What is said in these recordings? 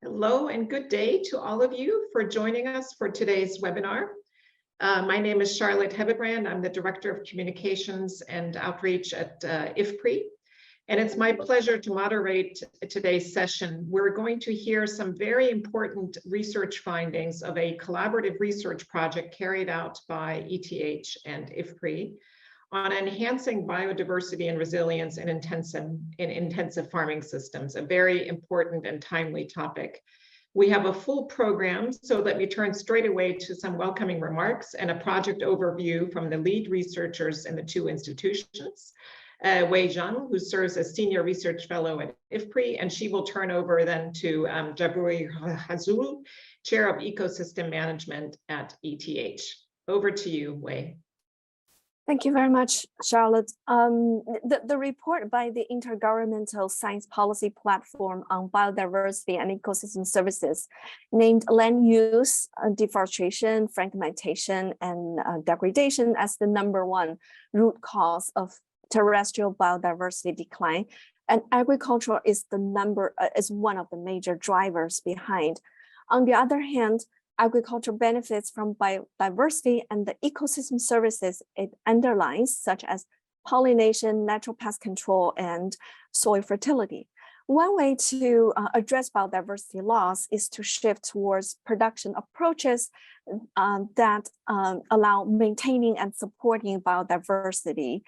Hello and good day to all of you for joining us for today's webinar. My name is Charlotte Hebebrand. I'm the Director of Communications and Outreach at IFPRI, and it's my pleasure to moderate today's session. We're going to hear some very important research findings of a collaborative research project carried out by ETH and IFPRI on enhancing biodiversity and resilience in intensive farming systems, a very important and timely topic. We have a full program, so let me turn straight away to some welcoming remarks and a project overview from the lead researchers in the two institutions. Zhang, who serves as Senior Research Fellow at IFPRI, and she will turn over then to Jaboury Ghazoul, Chair of Ecosystem Management at ETH. Over to you, Wei. Thank you very much, Charlotte. The report by the Intergovernmental Science Policy Platform on Biodiversity and Ecosystem Services named land use, deforestation, fragmentation, and degradation as the #1 root cause of terrestrial biodiversity decline. And agriculture is one of the major drivers behind. On the other hand, agriculture benefits from biodiversity and the ecosystem services it underlines, such as pollination, natural pest control, and soil fertility. One way to address biodiversity loss is to shift towards production approaches that allow maintaining and supporting biodiversity.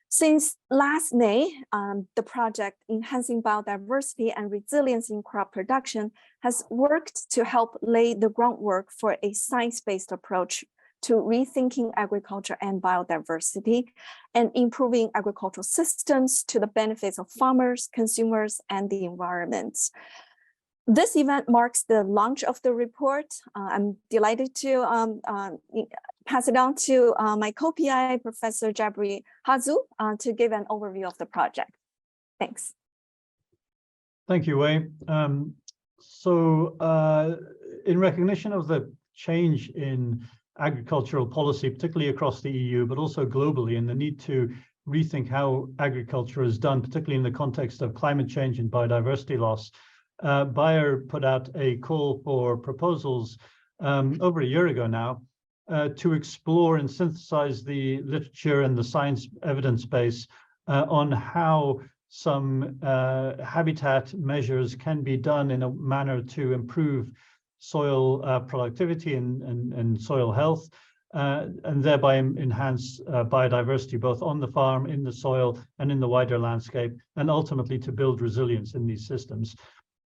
Since last May, the project Enhancing Biodiversity and Resilience in Crop Production has worked to help lay the groundwork for a science-based approach to rethinking agriculture and biodiversity and improving agricultural systems to the benefits of farmers, consumers, and the environment. This event marks the launch of the report. I'm delighted to pass it on to my co-PI, Professor Jaboury Ghazoul, to give an overview of the project. Thanks. Thank you, Wei. In recognition of the change in agricultural policy, particularly across the EU, but also globally, and the need to rethink how agriculture is done, particularly in the context of climate change and biodiversity loss, Bayer put out a call for proposals over a year ago now to explore and synthesize the literature and the science evidence base on how some habitat measures can be done in a manner to improve soil productivity and soil health, and thereby enhance biodiversity both on the farm, in the soil, and in the wider landscape, and ultimately to build resilience in these systems.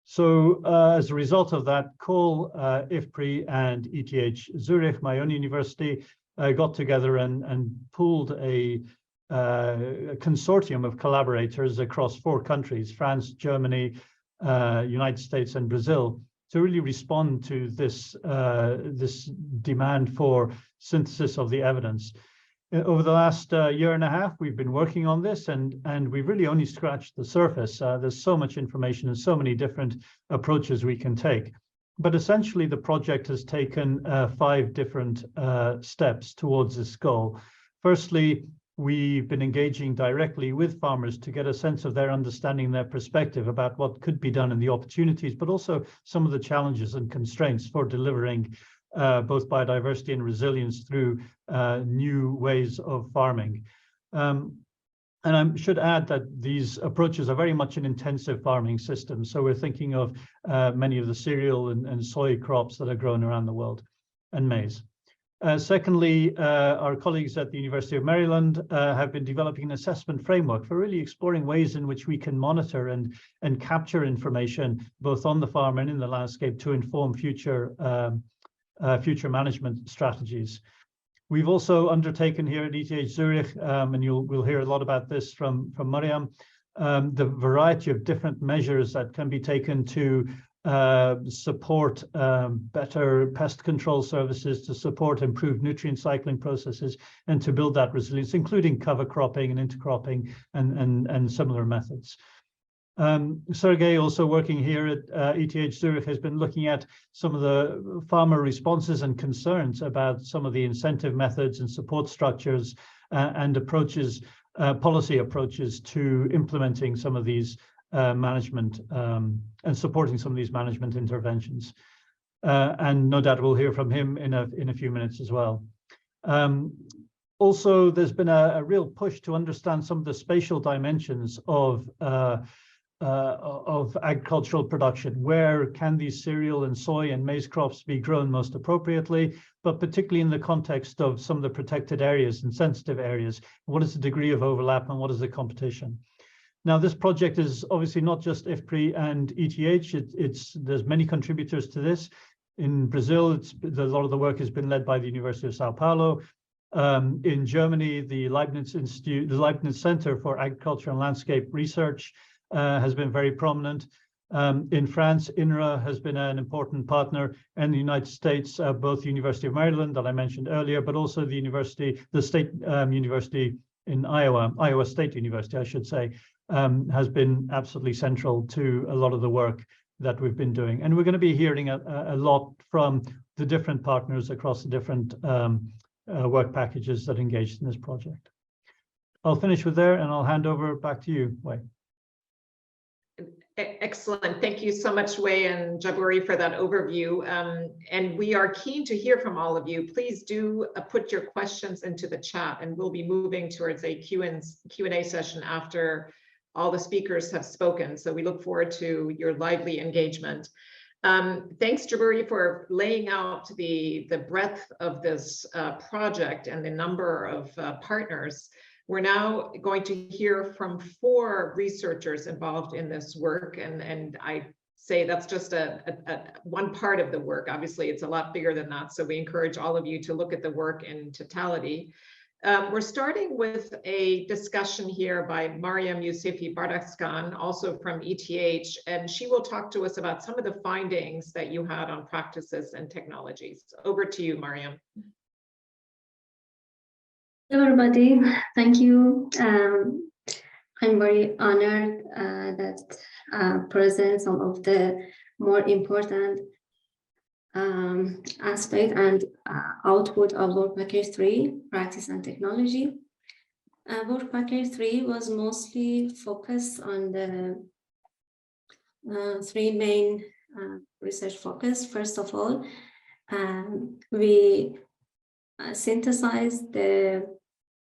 So as a result of that call, IFPRI and ETH Zürich, my own university, got together and pooled a consortium of collaborators across 4 countries, France, Germany, United States, and Brazil, to really respond to this, this demand for synthesis of the evidence. Over the last year and a half, we've been working on this, and we've really only scratched the surface. There's so much information and so many different approaches we can take. But essentially, the project has taken 5 different steps towards this goal. Firstly, we've been engaging directly with farmers to get a sense of their understanding, their perspective about what could be done and the opportunities, but also some of the challenges and constraints for delivering both biodiversity and resilience through new ways of farming. And I should add that these approaches are very much an intensive farming system. So we're thinking of many of the cereal and soy crops that are grown around the world, and maize. Secondly, our colleagues at the University of Maryland have been developing an assessment framework for really exploring ways in which we can monitor and capture information both on the farm and in the landscape to inform future management strategies. We've also undertaken here at ETH Zurich, and we'll hear a lot about this from Maryam, the variety of different measures that can be taken to support better pest control services, to support improved nutrient cycling processes, and to build that resilience, including cover cropping and intercropping and similar methods. Sergei, also working here at ETH Zurich, has been looking at some of the farmer responses and concerns about some of the incentive methods and support structures and approaches, policy approaches to implementing some of these management and supporting some of these management interventions. And no doubt we'll hear from him in a few minutes as well. Also, there's been a real push to understand some of the spatial dimensions of agricultural production. Where can these cereal and soy and maize crops be grown most appropriately, but particularly in the context of some of the protected areas and sensitive areas? What is the degree of overlap and what is the competition? Now, this project is obviously not just IFPRI and ETH. There's many contributors to this. In Brazil, a lot of the work has been led by the University of Sao Paulo. In Germany, the Leibniz Institute, the Leibniz Center for Agriculture and Landscape Research has been very prominent. In France, INRA has been an important partner, and the United States, both the University of Maryland that I mentioned earlier, but also the state university in Iowa State University, I should say, has been absolutely central to a lot of the work that we've been doing. And we're going to be hearing a lot from the different partners across the different work packages that engaged in this project. I'll finish with there and I'll hand over back to you, Wei. Excellent. Thank you so much, Wei and Jaboury, for that overview. And we are keen to hear from all of you. Please do put your questions into the chat, and we'll be moving towards a Q&A session after all the speakers have spoken. So we look forward to your lively engagement. Thanks, Jaboury, for laying out the breadth of this project and the number of partners. We're now going to hear from 4 researchers involved in this work, and I say that's just one part of the work. Obviously, it's a lot bigger than that, so we encourage all of you to look at the work in totality. We're starting with a discussion here by Maryam Yousefi Bardaskan, also from ETH, and she will talk to us about some of the findings that you had on practices and technologies. Over to you, Maryam. Hello, everybody. Thank you. I'm very honored that present some of the more important aspect and output of Work Package 3, Practice and Technology. Work Package 3 was mostly focused on the 3 main research focus. First of all, we synthesized the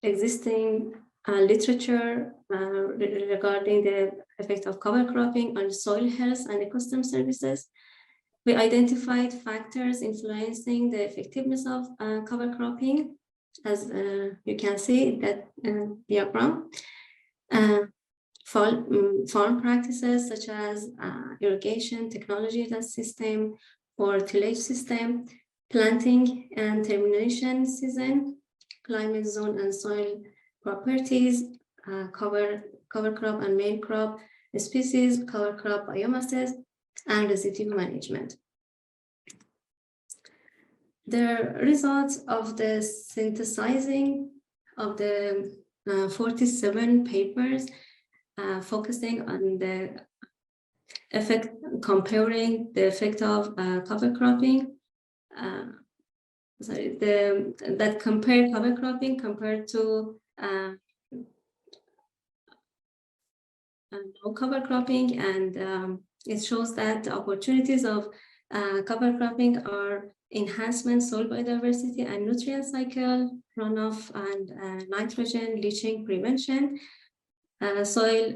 existing literature regarding the effect of cover cropping on soil health and ecosystem services. We identified factors influencing the effectiveness of cover cropping, as you can see in that diagram. Farm practices such as irrigation technology system or tillage system, planting and termination season, climate zone and soil properties, cover crop and main crop species, cover crop biomasses, and residue management. The results of the synthesizing of the 47 papers focusing on the effect, comparing the effect of cover cropping, that compare cover cropping compared to no cover cropping, and it shows that the opportunities of cover cropping are enhancement, soil biodiversity and nutrient cycle, runoff and nitrogen leaching prevention, soil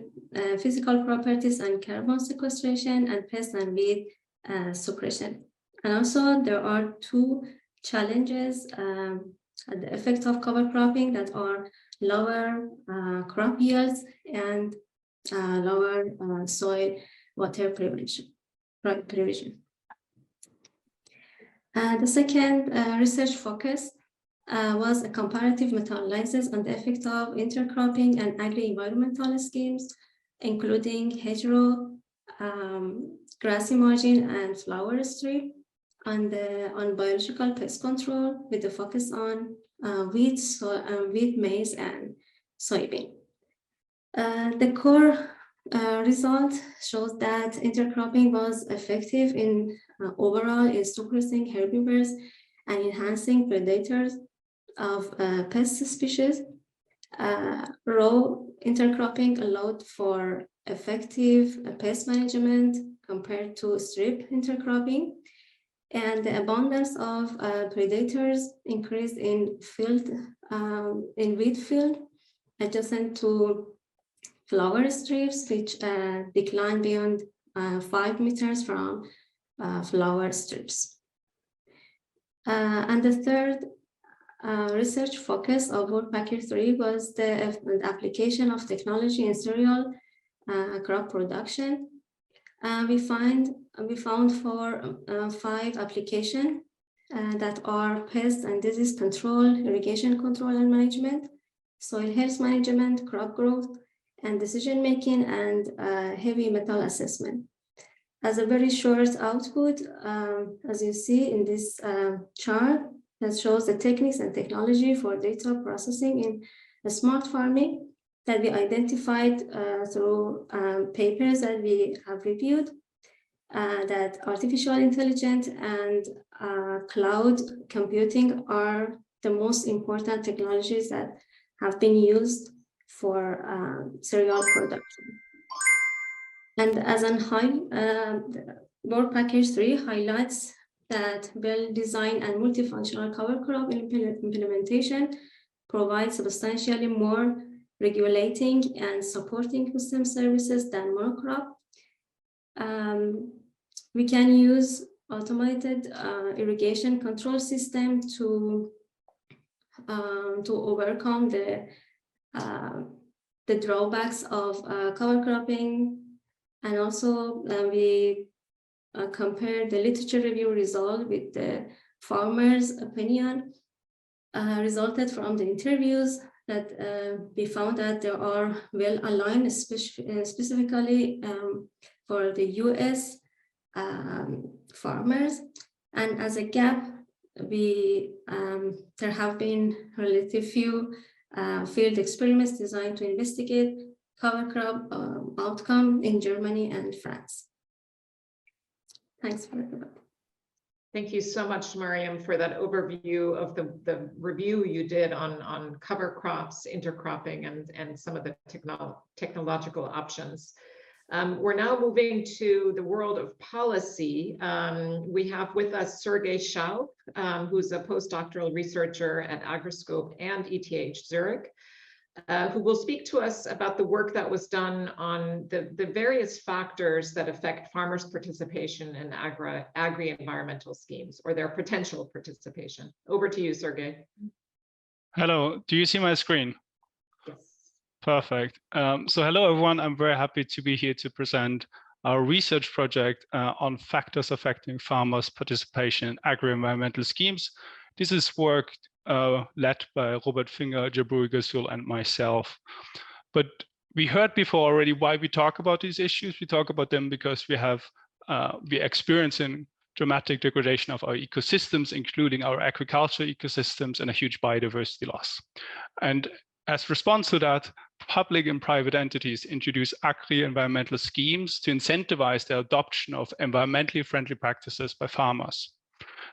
physical properties and carbon sequestration, and pest and weed suppression. And also there are 2 challenges at the effect of cover cropping that are lower crop yields and lower soil water prevention. The second research focus was a comparative meta-analysis on the effect of intercropping and agri-environmental schemes, including hedgerow, grassy margin, and flower strip, on biological pest control with a focus on wheat, maize, and soybean. The core result shows that intercropping was effective in overall in suppressing herbivores and enhancing predators of pest species. Raw intercropping allowed for effective pest management compared to strip intercropping, and the abundance of predators increased in wheat field adjacent to flower strips, which declined beyond 5 meters from flower strips. And the third research focus of Woodpecker 3 was the application of technology in cereal crop production. We found 5 applications that are pest and disease control, irrigation control and management, soil health management, crop growth, and decision making, and heavy metal assessment. As a very short output, as you see in this chart that shows the techniques and technology for data processing in smart farming that we identified through papers that we have reviewed, that artificial intelligence and cloud computing are the most important technologies that have been used for cereal production. And as an board package 3 highlights that well-designed and multifunctional cover crop implementation provides substantially more regulating and supporting system services than monocrop. We can use automated irrigation control system to overcome the drawbacks of cover cropping. And also we compare the literature review result with the farmers' opinion resulted from the interviews that we found that there are well aligned, specifically for the US farmers. And as a gap, there have been relatively few field experiments designed to investigate cover crop outcome in Germany and France. Thanks for everybody. Thank you so much, Maryam, for that overview of the review you did on cover crops, intercropping, and some of the technological options. We're now moving to the world of policy. We have with us Sergei Schaub, who's a postdoctoral researcher at Agroscope and ETH Zürich, who will speak to us about the work that was done on the various factors that affect farmers' participation in agri-environmental schemes, or their potential participation. Over to you, Sergei. Hello, do you see my screen? Yes. Perfect. So hello, everyone. I'm very happy to be here to present our research project on factors affecting farmers' participation in agri-environmental schemes. This is work led by Robert Finger, Jaboury, Ghazoul, and myself. But we heard before already why we talk about these issues. We talk about them because we're experiencing dramatic degradation of our ecosystems, including our agricultural ecosystems, and a huge biodiversity loss. And as response to that, public and private entities introduce agri-environmental schemes to incentivize the adoption of environmentally friendly practices by farmers.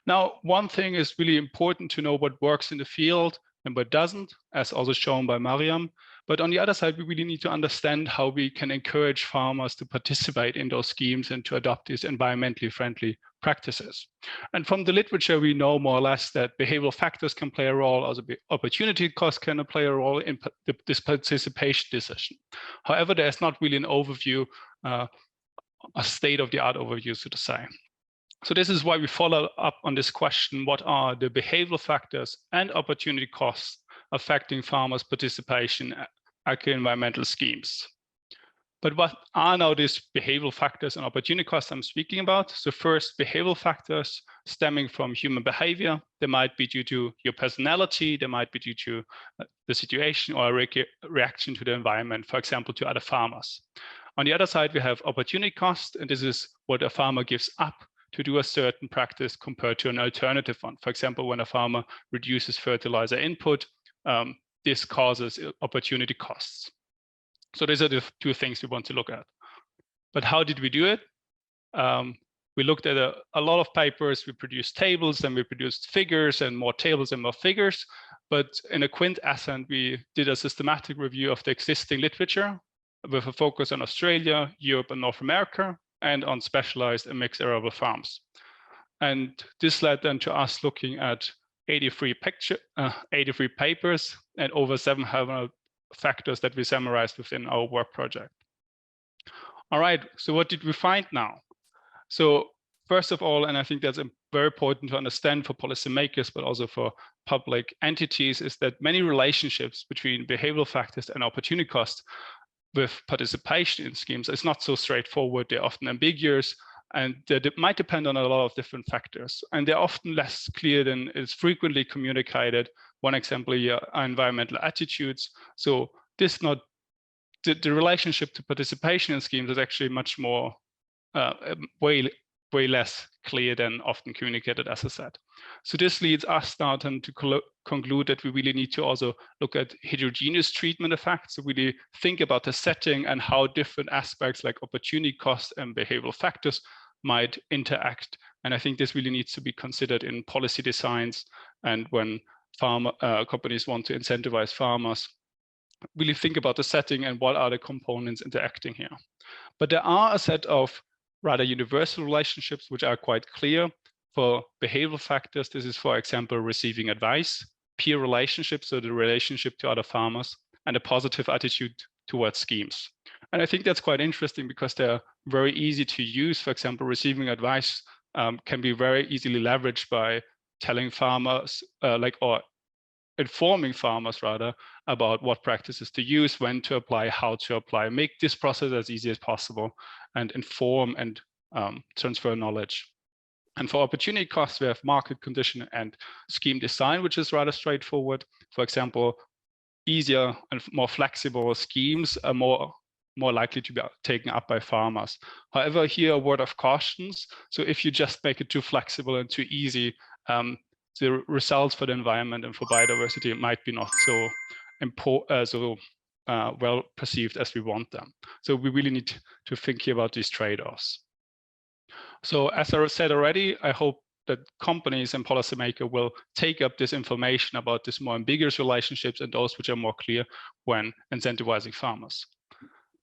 Now, one thing is really important to know what works in the field and what doesn't, as also shown by Maryam. But on the other side, we really need to understand how we can encourage farmers to participate in those schemes and to adopt these environmentally friendly practices. And from the literature, we know more or less that behavioral factors can play a role, also opportunity cost can play a role in this participation decision. However, there's not really an overview, a state-of-the-art overview, so to say. So this is why we follow up on this question: what are the behavioral factors and opportunity costs affecting farmers' participation in agri-environmental schemes? But what are now these behavioral factors and opportunity costs I'm speaking about? So first, behavioral factors stemming from human behavior. They might be due to your personality, they might be due to the situation or a reaction to the environment, for example, to other farmers. On the other side, we have opportunity cost, and this is what a farmer gives up to do a certain practice compared to an alternative one. For example, when a farmer reduces fertilizer input, this causes opportunity costs. So these are the two things we want to look at. But how did we do it? We looked at a lot of papers, we produced tables, and we produced figures and more tables and more figures. But in a quintessence, we did a systematic review of the existing literature with a focus on Australia, Europe, and North America, and on specialized and mixed arable farms. And this led then to us looking at 83 papers and over 700 factors that we summarized within our work project. All right, so what did we find now? So first of all, and I think that's very important to understand for policymakers, but also for public entities, is that many relationships between behavioral factors and opportunity costs with participation in schemes is not so straightforward. They're often ambiguous, and they might depend on a lot of different factors. And they're often less clear than is frequently communicated. One example here are environmental attitudes. So this not the relationship to participation in schemes is actually much more way less clear than often communicated, as I said. So this leads us now then to conclude that we really need to also look at heterogeneous treatment effects. So really think about the setting and how different aspects like opportunity cost and behavioral factors might interact. And I think this really needs to be considered in policy designs and when companies want to incentivize farmers. Really think about the setting and what are the components interacting here. But there are a set of rather universal relationships which are quite clear. For behavioral factors, this is, for example, receiving advice, peer relationships, so the relationship to other farmers, and a positive attitude towards schemes. And I think that's quite interesting because they're very easy to use. For example, receiving advice can be very easily leveraged by telling farmers or informing farmers rather about what practices to use, when to apply, how to apply, make this process as easy as possible, and inform and transfer knowledge. And for opportunity costs, we have market condition and scheme design, which is rather straightforward. For example, easier and more flexible schemes are more likely to be taken up by farmers. However, here a word of cautions. So if you just make it too flexible and too easy, the results for the environment and for biodiversity might be not so well perceived as we want them. So we really need to think here about these trade-offs. So as I said already, I hope that companies and policymakers will take up this information about these more ambiguous relationships and those which are more clear when incentivizing farmers.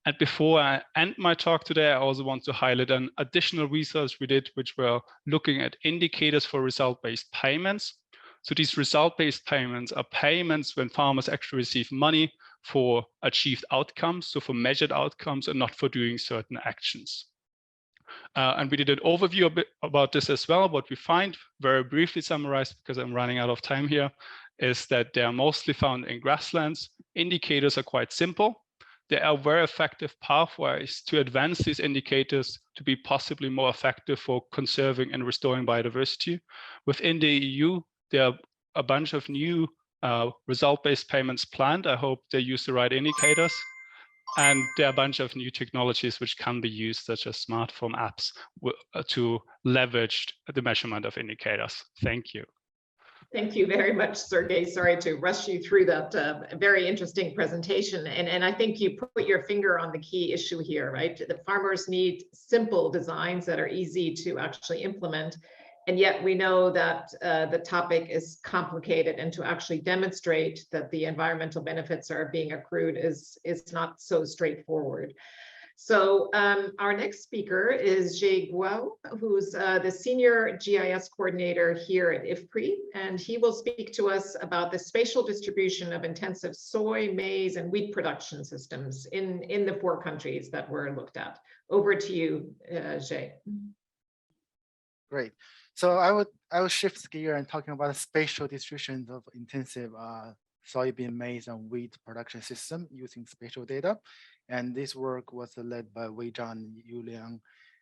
And before I end my talk today, I also want to highlight an additional research we did, which were looking at indicators for result-based payments. So these result-based payments are payments when farmers actually receive money for achieved outcomes, so for measured outcomes and not for doing certain actions. And we did an overview a bit about this as well. What we find, very briefly summarized, because I'm running out of time here, is that they are mostly found in grasslands. Indicators are quite simple. There are very effective pathways to advance these indicators to be possibly more effective for conserving and restoring biodiversity. Within the EU, there are a bunch of new result-based payments planned. I hope they use the right indicators. And there are a bunch of new technologies which can be used, such as smartphone apps, to leverage the measurement of indicators. Thank you. Thank you very much, Sergei. Sorry to rush you through that very interesting presentation. And I think you put your finger on the key issue here, right? The farmers need simple designs that are easy to actually implement. And yet we know that the topic is complicated, and to actually demonstrate that the environmental benefits are being accrued is not so straightforward. So our next speaker is Zhe Guo, who's the Senior GIS Coordinator here at IFPRI, and he will speak to us about the spatial distribution of intensive soy, maize, and wheat production systems in the 4 countries that were looked at. Over to you, Zhe. Great. So I will shift gear and talking about the spatial distribution of intensive soybean, maize, and wheat production system using spatial data. And this work was led by Zhang, Yuliang,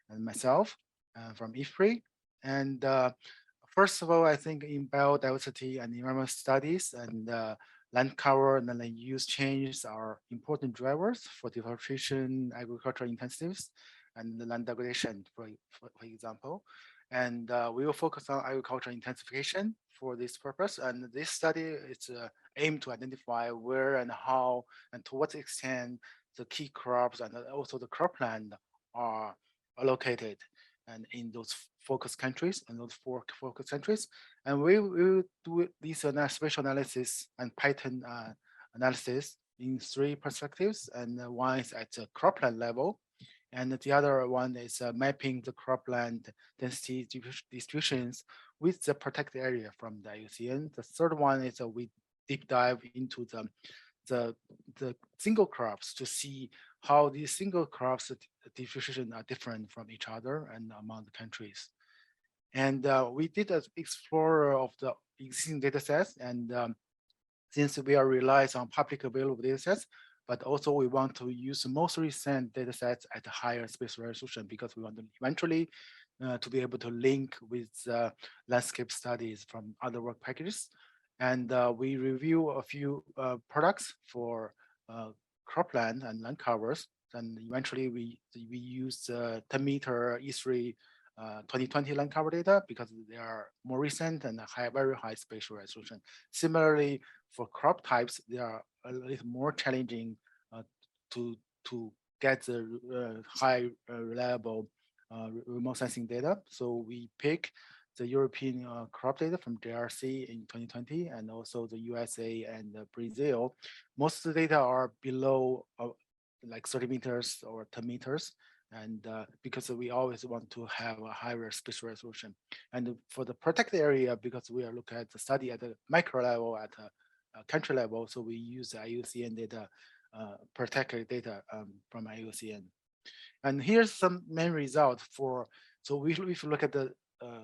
and myself from IFPRI. And first of all, I think in biodiversity and environmental studies and land cover and land use changes are important drivers for deforestation, agricultural intensives, and the land degradation, for example. And we will focus on agricultural intensification for this purpose. And this study is aimed to identify where and how and to what extent the key crops and also the cropland are allocated and in those focus countries and those 4 focus countries. And we will do this spatial analysis and pattern analysis in 3 perspectives, and one is at the cropland level, and the other one is mapping the cropland density distributions with the protected area from the IUCN. The third one is we deep dive into the single crops to see how these single crops distribution are different from each other and among the countries. And we did an explorer of the existing data sets, and since we are relying on public available data sets, but also we want to use the most recent data sets at a higher spatial resolution because we want to eventually to be able to link with landscape studies from other work packages. And we review a few products for cropland and land covers. And eventually we use 10 meter E3 2020 land cover data because they are more recent and very high spatial resolution. Similarly, for crop types, they are a little more challenging to get the high reliable remote sensing data. So we pick the European crop data from JRC in 2020 and also the USA and Brazil. Most of the data are below like 30 meters or 10 meters. And because we always want to have a higher spatial resolution. And for the protected area, because we are looking at the study at the micro level, at a country level, so we use IUCN data, protected data from IUCN. And here's some main result for, so if you look at the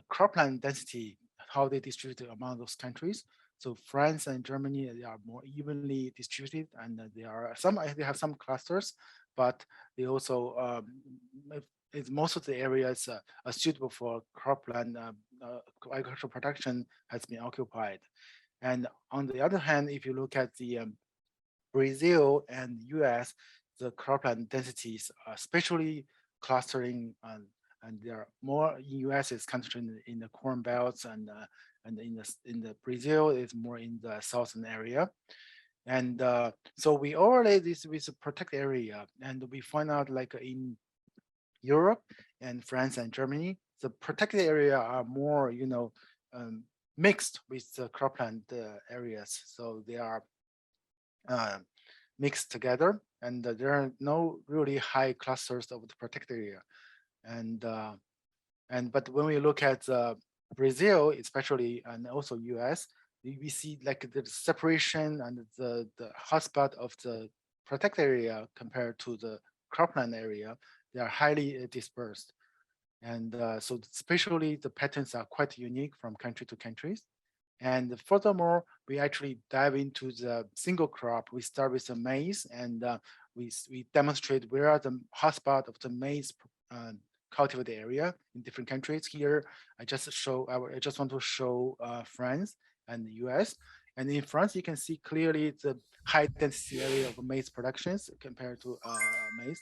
cropland density, how they distribute among those countries. So France and Germany, they are more evenly distributed, and they have some clusters, but they also most of the areas are suitable for cropland agricultural production has been occupied. And on the other hand, if you look at the Brazil and US, the cropland densities are especially clustering, and they are more in US is concentrated in the corn belts, and in the Brazil is more in the southern area. And so we overlay this with a protected area, and we find out like in Europe and France and Germany, the protected area are more, mixed with the cropland areas. So they are mixed together, and there are no really high clusters of the protected area. But when we look at Brazil, especially, and also US, we see like the separation and the hotspot of the protected area compared to the cropland area, they are highly dispersed. And so spatially, the patterns are quite unique from country to countries. And furthermore, we actually dive into the single crop. We start with the maize, and we demonstrate where are the hotspot of the maize cultivated area in different countries. Here, I just want to show France and the US. And in France, you can see clearly the high density area of maize productions compared to maize.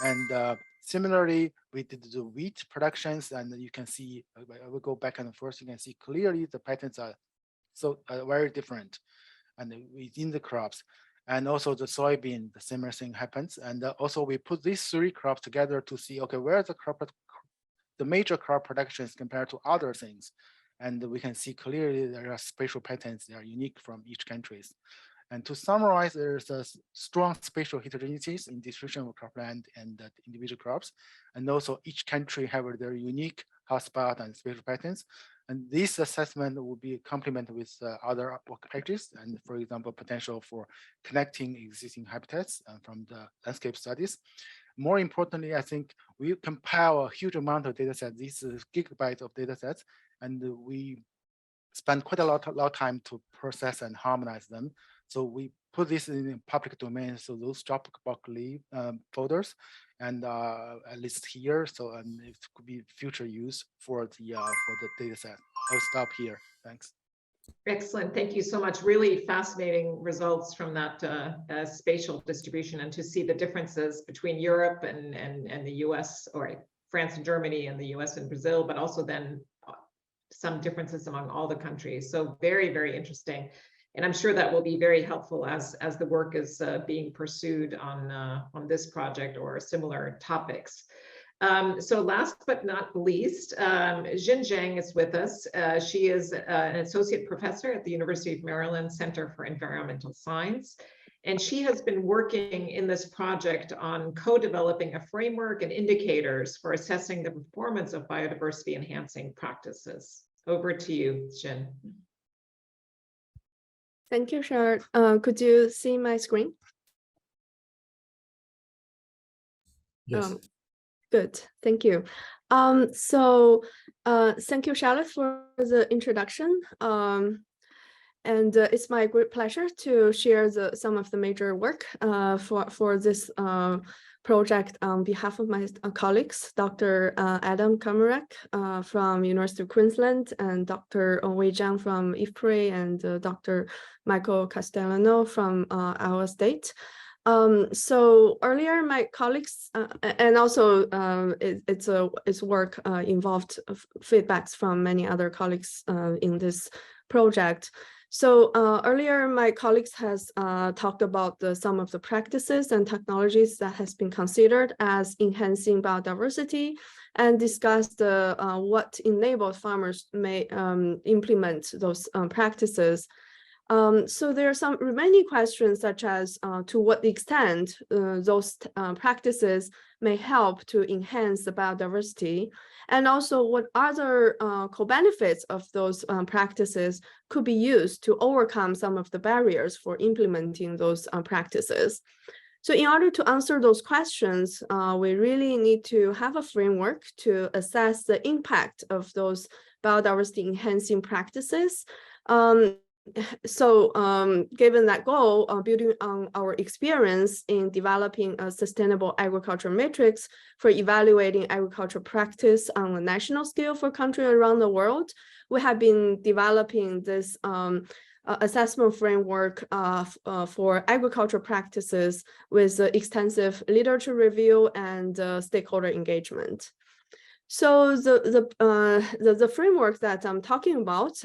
And similarly, we did the wheat productions, and you can see, I will go back and forth, you can see clearly the patterns are very different and within the crops. And also the soybean, the similar thing happens. And also we put these 3 crops together to see, okay, where the major crop productions compared to other things. And we can see clearly there are spatial patterns that are unique from each countries. And to summarize, there's a strong spatial heterogeneities in distribution of cropland and individual crops. And also each country have their unique hotspot and spatial patterns. And this assessment will be complemented with other work packages, and for example, potential for connecting existing habitats from the landscape studies. More importantly, I think we compile a huge amount of data sets. These are gigabytes of data sets, and we spend quite a lot of time to process and harmonize them. So we put this in the public domain, so those Dropbox folders, and at least here, so it could be future use for the data set. I'll stop here. Thanks. Excellent. Thank you so much. Really fascinating results from that spatial distribution, and to see the differences between Europe and the US, or France and Germany, and the US and Brazil, but also then some differences among all the countries. So very, very interesting. And I'm sure that will be very helpful as the work is being pursued on this project or similar topics. So last but not least, Zhang is with us. She is an associate professor at the University of Maryland Center for Environmental Science. And she has been working in this project on co-developing a framework and indicators for assessing the performance of biodiversity enhancing practices. Over to you, Jin. Thank you, Charlotte. Could you see my screen? Yes. Good, thank you. Thank you, Charlotte, for the introduction. It's my great pleasure to share some of the major work for this project on behalf of my colleagues, Dr. Adam Kamarek from University of Queensland, and Dr. Wei Zhang from IFPRI, and Dr. Michael Castellano from Iowa State. So earlier, my colleagues, and also it's work involved feedbacks from many other colleagues in this project. So earlier, my colleagues has talked about some of the practices and technologies that has been considered as enhancing biodiversity, and discussed what enabled farmers may implement those practices. So there are some remaining questions, such as to what extent those practices may help to enhance the biodiversity, and also what other co-benefits of those practices could be used to overcome some of the barriers for implementing those practices. So in order to answer those questions, we really need to have a framework to assess the impact of those biodiversity enhancing practices. Given that goal, building on our experience in developing a sustainable agriculture matrix for evaluating agricultural practice on a national scale for countries around the world, we have been developing this assessment framework for agricultural practices with extensive literature review and stakeholder engagement. So the framework that I'm talking about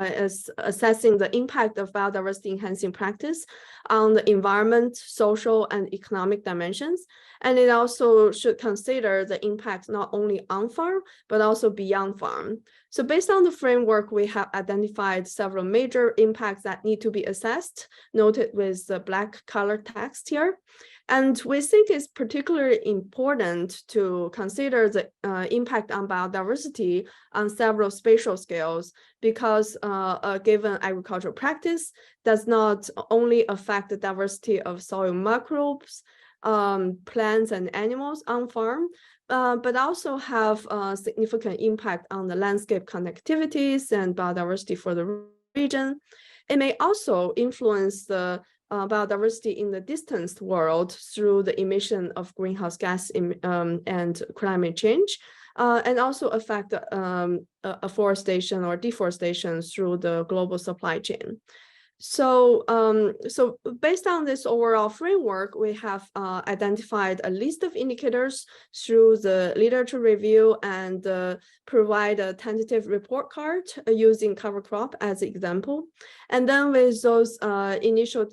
is assessing the impact of biodiversity enhancing practice on the environment, social, and economic dimensions. And it also should consider the impact not only on farm, but also beyond farm. So based on the framework, we have identified several major impacts that need to be assessed, noted with the black color text here. And we think it's particularly important to consider the impact on biodiversity on several spatial scales, because a given agricultural practice does not only affect the diversity of soil microbes, plants and animals on farm, but also have a significant impact on the landscape connectivities and biodiversity for the region. It may also influence the biodiversity in the distant world through the emission of greenhouse gas and climate change, and also affect afforestation or deforestation through the global supply chain. So, based on this overall framework, we have identified a list of indicators through the literature review and provide a tentative report card using cover crop as an example. And then with those initial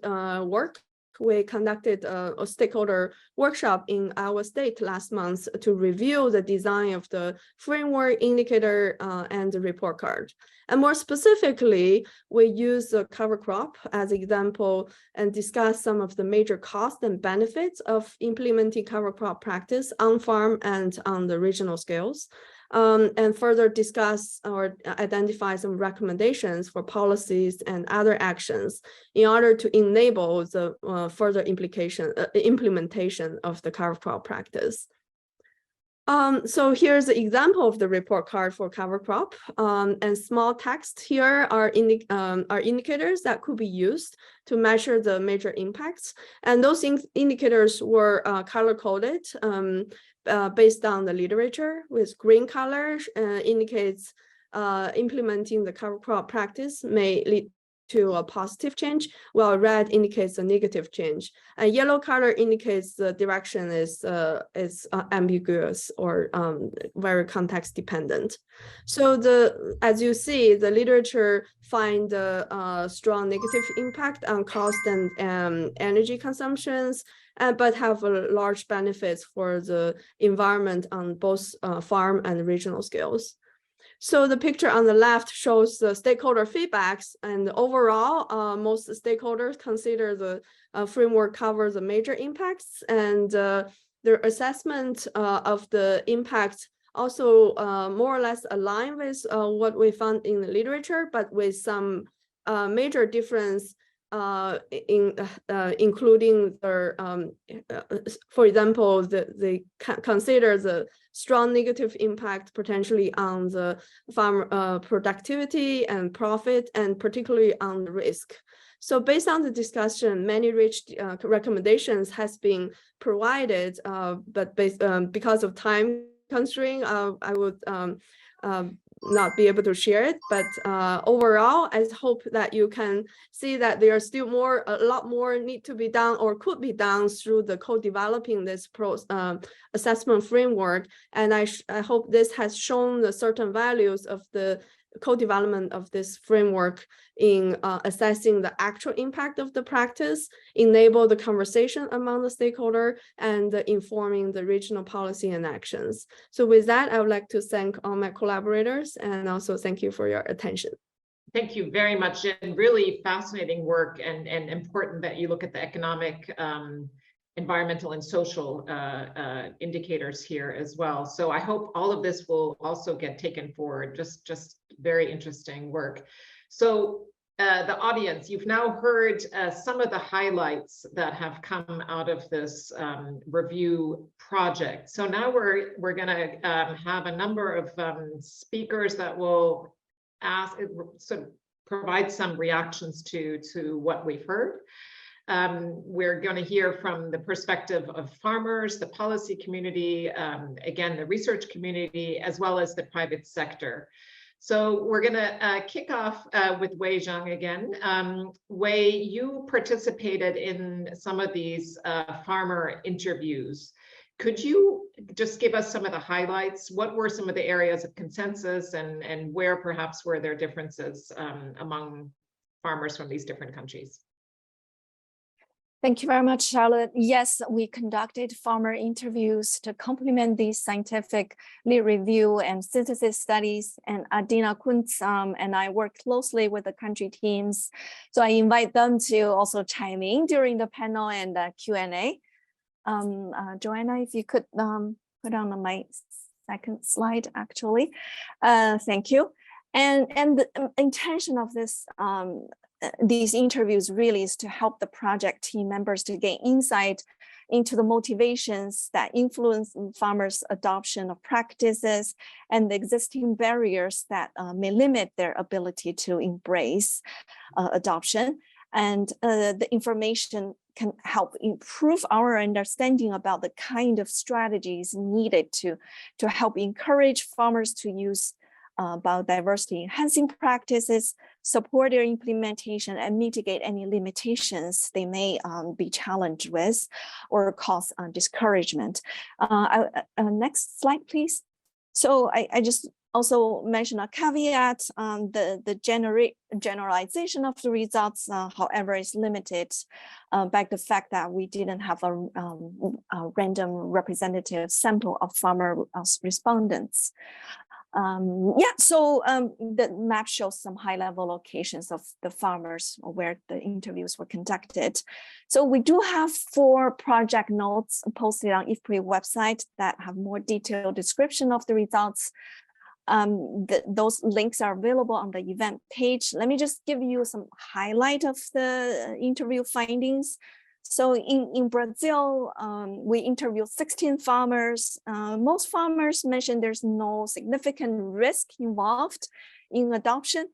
work, we conducted a stakeholder workshop in Iowa State last month to review the design of the framework, indicator, and the report card. And more specifically, we use the cover crop as an example and discuss some of the major costs and benefits of implementing cover crop practice on farm and on the regional scales. And further discuss or identify some recommendations for policies and other actions in order to enable the further implementation of the cover crop practice. So here's the example of the report card for cover crop, and small text here are indicators that could be used to measure the major impacts. And those indicators were color-coded based on the literature, with green color indicates implementing the cover crop practice may lead to a positive change, while red indicates a negative change. And yellow color indicates the direction is ambiguous or very context dependent. So as you see, the literature find a strong negative impact on cost and energy consumptions, but have large benefits for the environment on both farm and regional scales. So the picture on the left shows the stakeholder feedbacks, and overall, most stakeholders consider the framework covers the major impacts, and their assessment of the impact also more or less align with what we found in the literature, but with some major difference including their, for example, they consider the strong negative impact potentially on the farm productivity and profit, and particularly on the risk. So based on the discussion, many rich recommendations has been provided, but because of time constraint, I would not be able to share it, but overall, I hope that you can see that there are still a lot more need to be done or could be done through the co-developing this assessment framework. And I hope this has shown the certain values of the co-development of this framework in assessing the actual impact of the practice, enable the conversation among the stakeholder, and informing the regional policy and actions. So with that, I would like to thank all my collaborators, and also thank you for your attention. Thank you very much, and really fascinating work, and important that you look at the economic, environmental and social indicators here as well. So I hope all of this will also get taken forward. Just very interesting work. So the audience, you've now heard some of the highlights that have come out of this review project. So now we're going to have a number of speakers that will sort of provide some reactions to what we've heard. We're going to hear from the perspective of farmers, the policy community, again, the research community, as well as the private sector. So we're going to kick off with Wei Zhang again. Wei, you participated in some of these farmer interviews. Could you just give us some of the highlights? What were some of the areas of consensus, and where perhaps were there differences among farmers from these different countries? Thank you very much, Charlotte. Yes, we conducted farmer interviews to complement these scientific lead review and synthesis studies, and Adina Kuntz and I work closely with the country teams. So I invite them to also chime in during the panel and Q&A. Joanna, if you could put on my second slide, actually. Thank you. And the intention of this these interviews really is to help the project team members to gain insight into the motivations that influence farmers' adoption of practices and the existing barriers that may limit their ability to embrace adoption. And the information can help improve our understanding about the kind of strategies needed to help encourage farmers to use biodiversity enhancing practices, support their implementation, and mitigate any limitations they may be challenged with or cause discouragement. Next slide, please. So I just also mention a caveat. The generalization of the results, however, is limited by the fact that we didn't have a random representative sample of farmer respondents. The map shows some high-level locations of the farmers where the interviews were conducted. So we do have 4 project notes posted on IFPRI website that have more detailed description of the results. Those links are available on the event page. Let me just give you some highlight of the interview findings. So in Brazil, we interviewed 16 farmers. Most farmers mentioned there's no significant risk involved in adoption,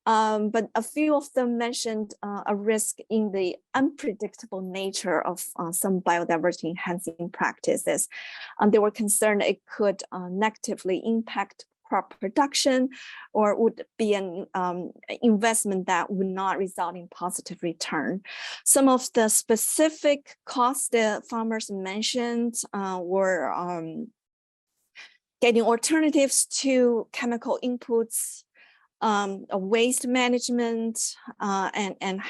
but a few of them mentioned a risk in the unpredictable nature of some biodiversity enhancing practices. They were concerned it could negatively impact crop production, or would be an investment that would not result in positive return. Some of the specific costs that farmers mentioned were getting alternatives to chemical inputs, waste management, and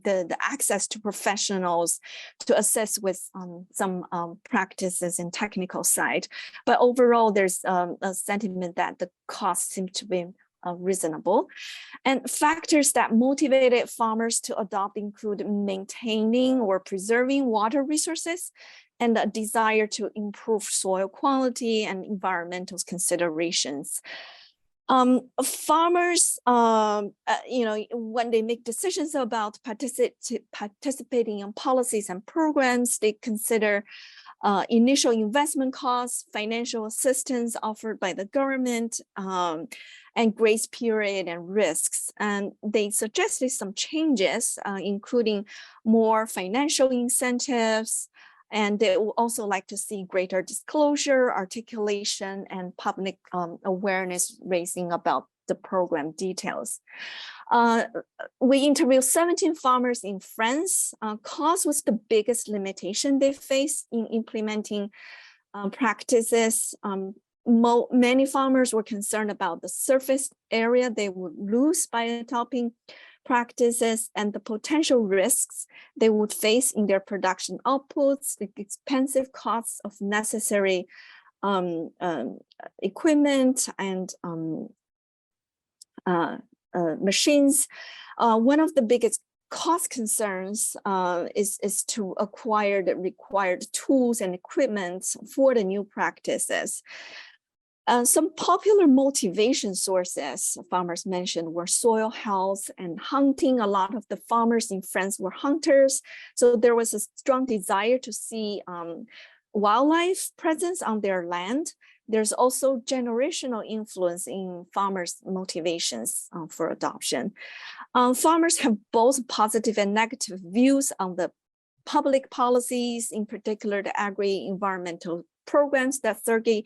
the access to professionals to assist with some practices and technical side. But overall, there's a sentiment that the costs seem to be reasonable. And factors that motivated farmers to adopt include maintaining or preserving water resources and a desire to improve soil quality and environmental considerations. Farmers, when they make decisions about participating in policies and programs, they consider initial investment costs, financial assistance offered by the government, and grace period and risks. And they suggested some changes, including more financial incentives, and they would also like to see greater disclosure, articulation, and public awareness raising about the program details. We interviewed 17 farmers in France. Cost was the biggest limitation they faced in implementing practices. Many farmers were concerned about the surface area they would lose by adopting practices and the potential risks they would face in their production outputs, the expensive costs of necessary equipment and machines. One of the biggest cost concerns is to acquire the required tools and equipment for the new practices. Some popular motivation sources farmers mentioned were soil health and hunting. A lot of the farmers in France were hunters, so there was a strong desire to see wildlife presence on their land. There's also generational influence in farmers' motivations for adoption. Farmers have both positive and negative views on the public policies, in particular the agri-environmental programs that Sergei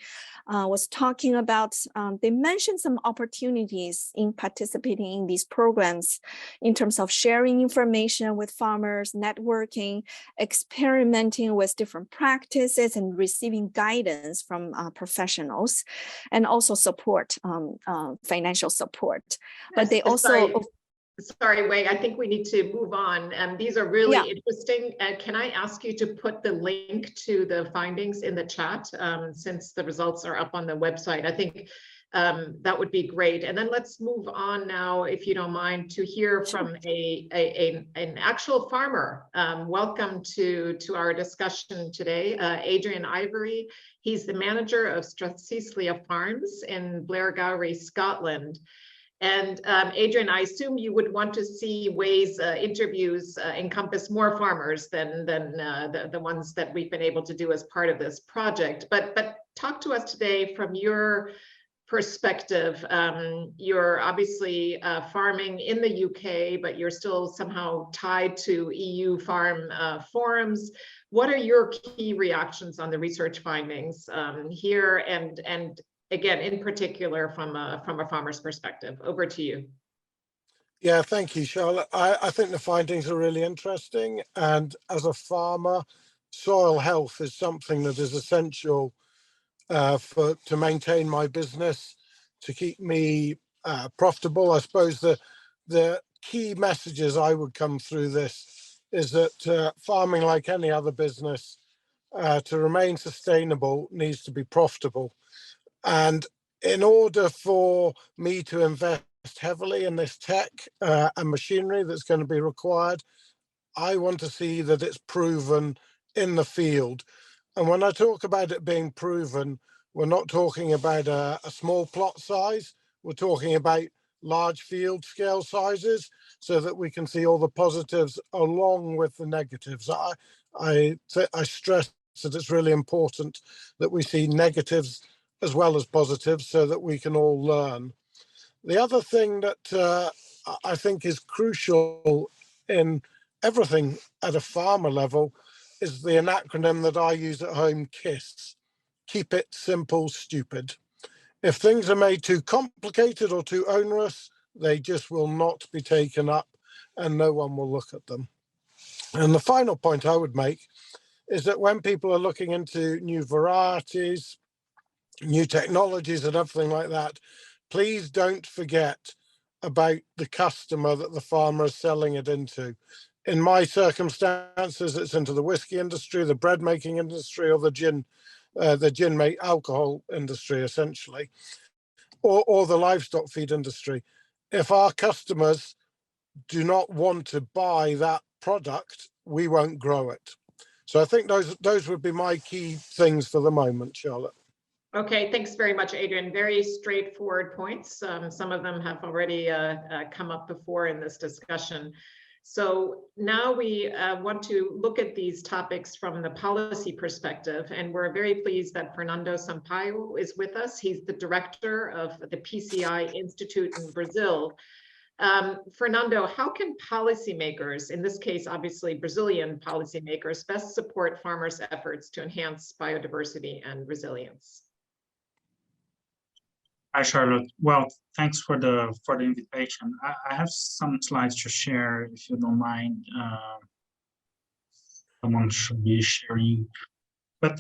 was talking about. They mentioned some opportunities in participating in these programs in terms of sharing information with farmers, networking, experimenting with different practices, and receiving guidance from professionals, and also support, financial support. But they also— Sorry, Wei, I think we need to move on. These are really interesting. Can I ask you to put the link to the findings in the chat, since the results are up on the website? I think that would be great. And then let's move on now, if you don't mind, to hear from an actual farmer. Welcome to our discussion today, Adrian Ivory. He's the manager of Strathisla Farms in Blairgowrie, Scotland. And Adrian, I assume you would want to see Wei's interviews encompass more farmers than the ones that we've been able to do as part of this project. But talk to us today from your perspective. You're obviously farming in the UK, but you're still somehow tied to EU farm forums. What are your key reactions on the research findings here, and again, in particular, from a farmer's perspective? Over to you. Yeah, thank you, Charlotte. I think the findings are really interesting. And as a farmer, soil health is something that is essential to maintain my business, to keep me profitable. I suppose the key messages I would come through this is that farming, like any other business, to remain sustainable, needs to be profitable. And in order for me to invest heavily in this tech and machinery that's going to be required, I want to see that it's proven in the field. And when I talk about it being proven, we're not talking about a small plot size. We're talking about large field scale sizes, so that we can see all the positives along with the negatives. I stress that it's really important that we see negatives as well as positives, so that we can all learn. The other thing that I think is crucial in everything at a farmer level is the acronym that I use at home, KISS. Keep it simple, stupid. If things are made too complicated or too onerous, they just will not be taken up and no one will look at them. And the final point I would make is that when people are looking into new varieties, new technologies and everything like that, please don't forget about the customer that the farmer is selling it into. In my circumstances, it's into the whiskey industry, the bread making industry, or the gin alcohol industry, essentially, or the livestock feed industry. If our customers do not want to buy that product, we won't grow it. So I think those would be my key things for the moment, Charlotte. Okay, thanks very much, Adrian. Very straightforward points. Some of them have already come up before in this discussion. So now we want to look at these topics from the policy perspective, and we're very pleased that Fernando Sampaio is with us. He's the director of the PCI Institute in Brazil. Fernando, how can policymakers, in this case, obviously Brazilian policymakers, best support farmers' efforts to enhance biodiversity and resilience? Hi, Charlotte. Well, thanks for the invitation. I have some slides to share, if you don't mind. Someone should be sharing. But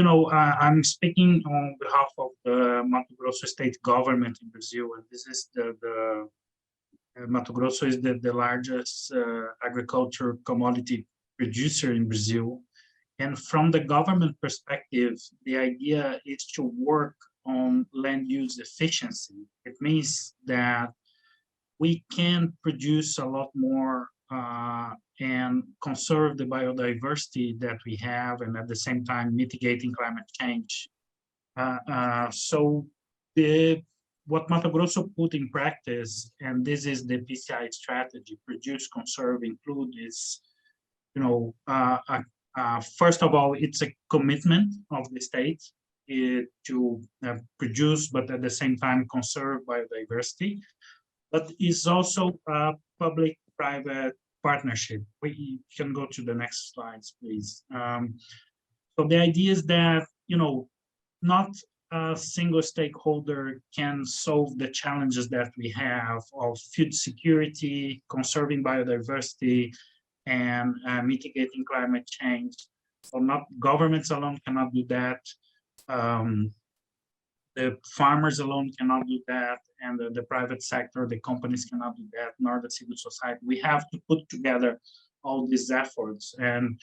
I'm speaking on behalf of the Mato Grosso state government in Brazil, and this is the Mato Grosso is the largest agriculture commodity producer in Brazil. And from the government perspective, the idea is to work on land use efficiency. It means that we can produce a lot more and conserve the biodiversity that we have, and at the same time mitigating climate change. So what Mato Grosso put in practice, and this is the PCI strategy, produce, conserve, include, is, first of all, it's a commitment of the state to produce, but at the same time conserve biodiversity. But it's also a public-private partnership. We can go to the next slides, please. So the idea is that, not a single stakeholder can solve the challenges that we have of food security, conserving biodiversity, and mitigating climate change. So not governments alone cannot do that. The farmers alone cannot do that, and the private sector, the companies cannot do that, nor the civil society. We have to put together all these efforts, and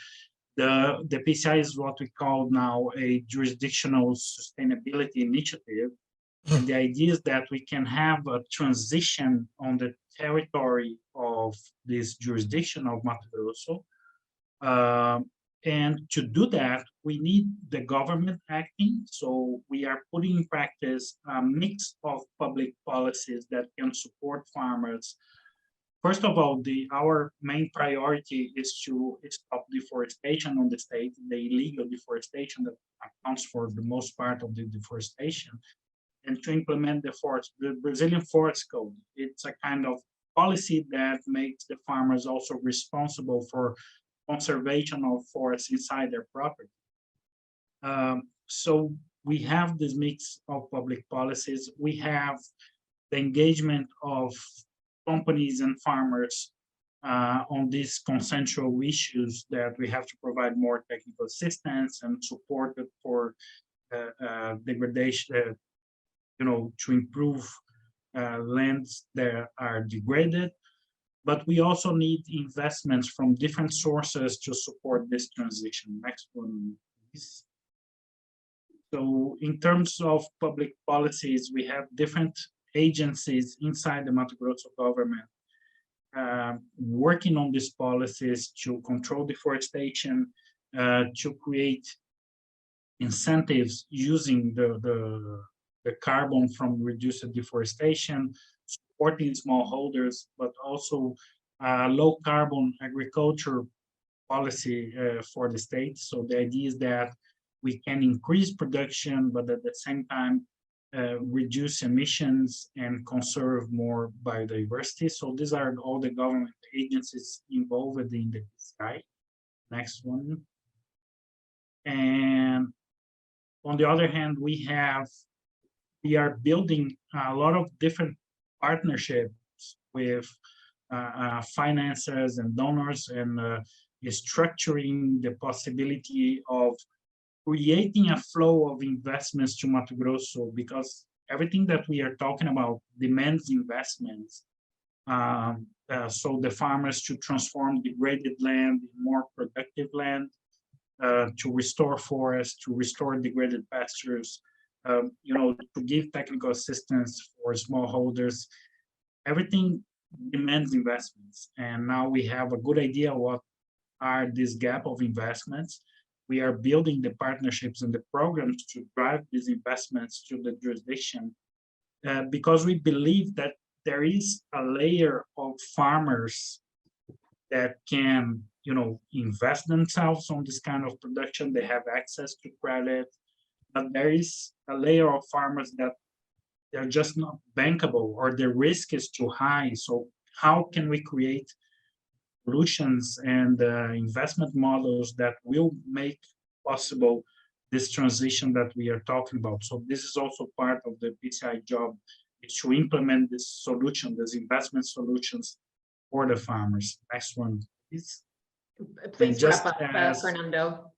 the PCI is what we call now a jurisdictional sustainability initiative. And the idea is that we can have a transition on the territory of this jurisdiction of Mato Grosso. And to do that, we need the government acting. So we are putting in practice a mix of public policies that can support farmers. First of all, our main priority is to stop deforestation on the state, the illegal deforestation that accounts for the most part of the deforestation, and to implement the Brazilian Forest Code. It's a kind of policy that makes the farmers also responsible for conservation of forests inside their property. So we have this mix of public policies. We have the engagement of companies and farmers on these consensual issues that we have to provide more technical assistance and support for degradation, to improve lands that are degraded. But we also need investments from different sources to support this transition. Next one, please. So in terms of public policies, we have different agencies inside the Mato Grosso government working on these policies to control deforestation, to create incentives using the carbon from reduced deforestation, supporting smallholders, but also low carbon agriculture policy for the state. So the idea is that we can increase production, but at the same time, reduce emissions and conserve more biodiversity. So these are all the government agencies involved in the PCI. Next one. And on the other hand, we are building a lot of different partnerships with financiers and donors, and structuring the possibility of creating a flow of investments to Mato Grosso, because everything that we are talking about demands investments. So the farmers to transform degraded land in more productive land, to restore forests, to restore degraded pastures, you know, to give technical assistance for smallholders. Everything demands investments. And now we have a good idea what are this gap of investments. We are building the partnerships and the programs to drive these investments to the jurisdiction, because we believe that there is a layer of farmers that can, you know, invest themselves on this kind of production. They have access to credit, but there is a layer of farmers that they're just not bankable, or the risk is too high. So how can we create solutions and investment models that will make possible this transition that we are talking about? So this is also part of the PCI job, is to implement this solution, these investment solutions for the farmers. Next one, please. Please wrap up, Fernando.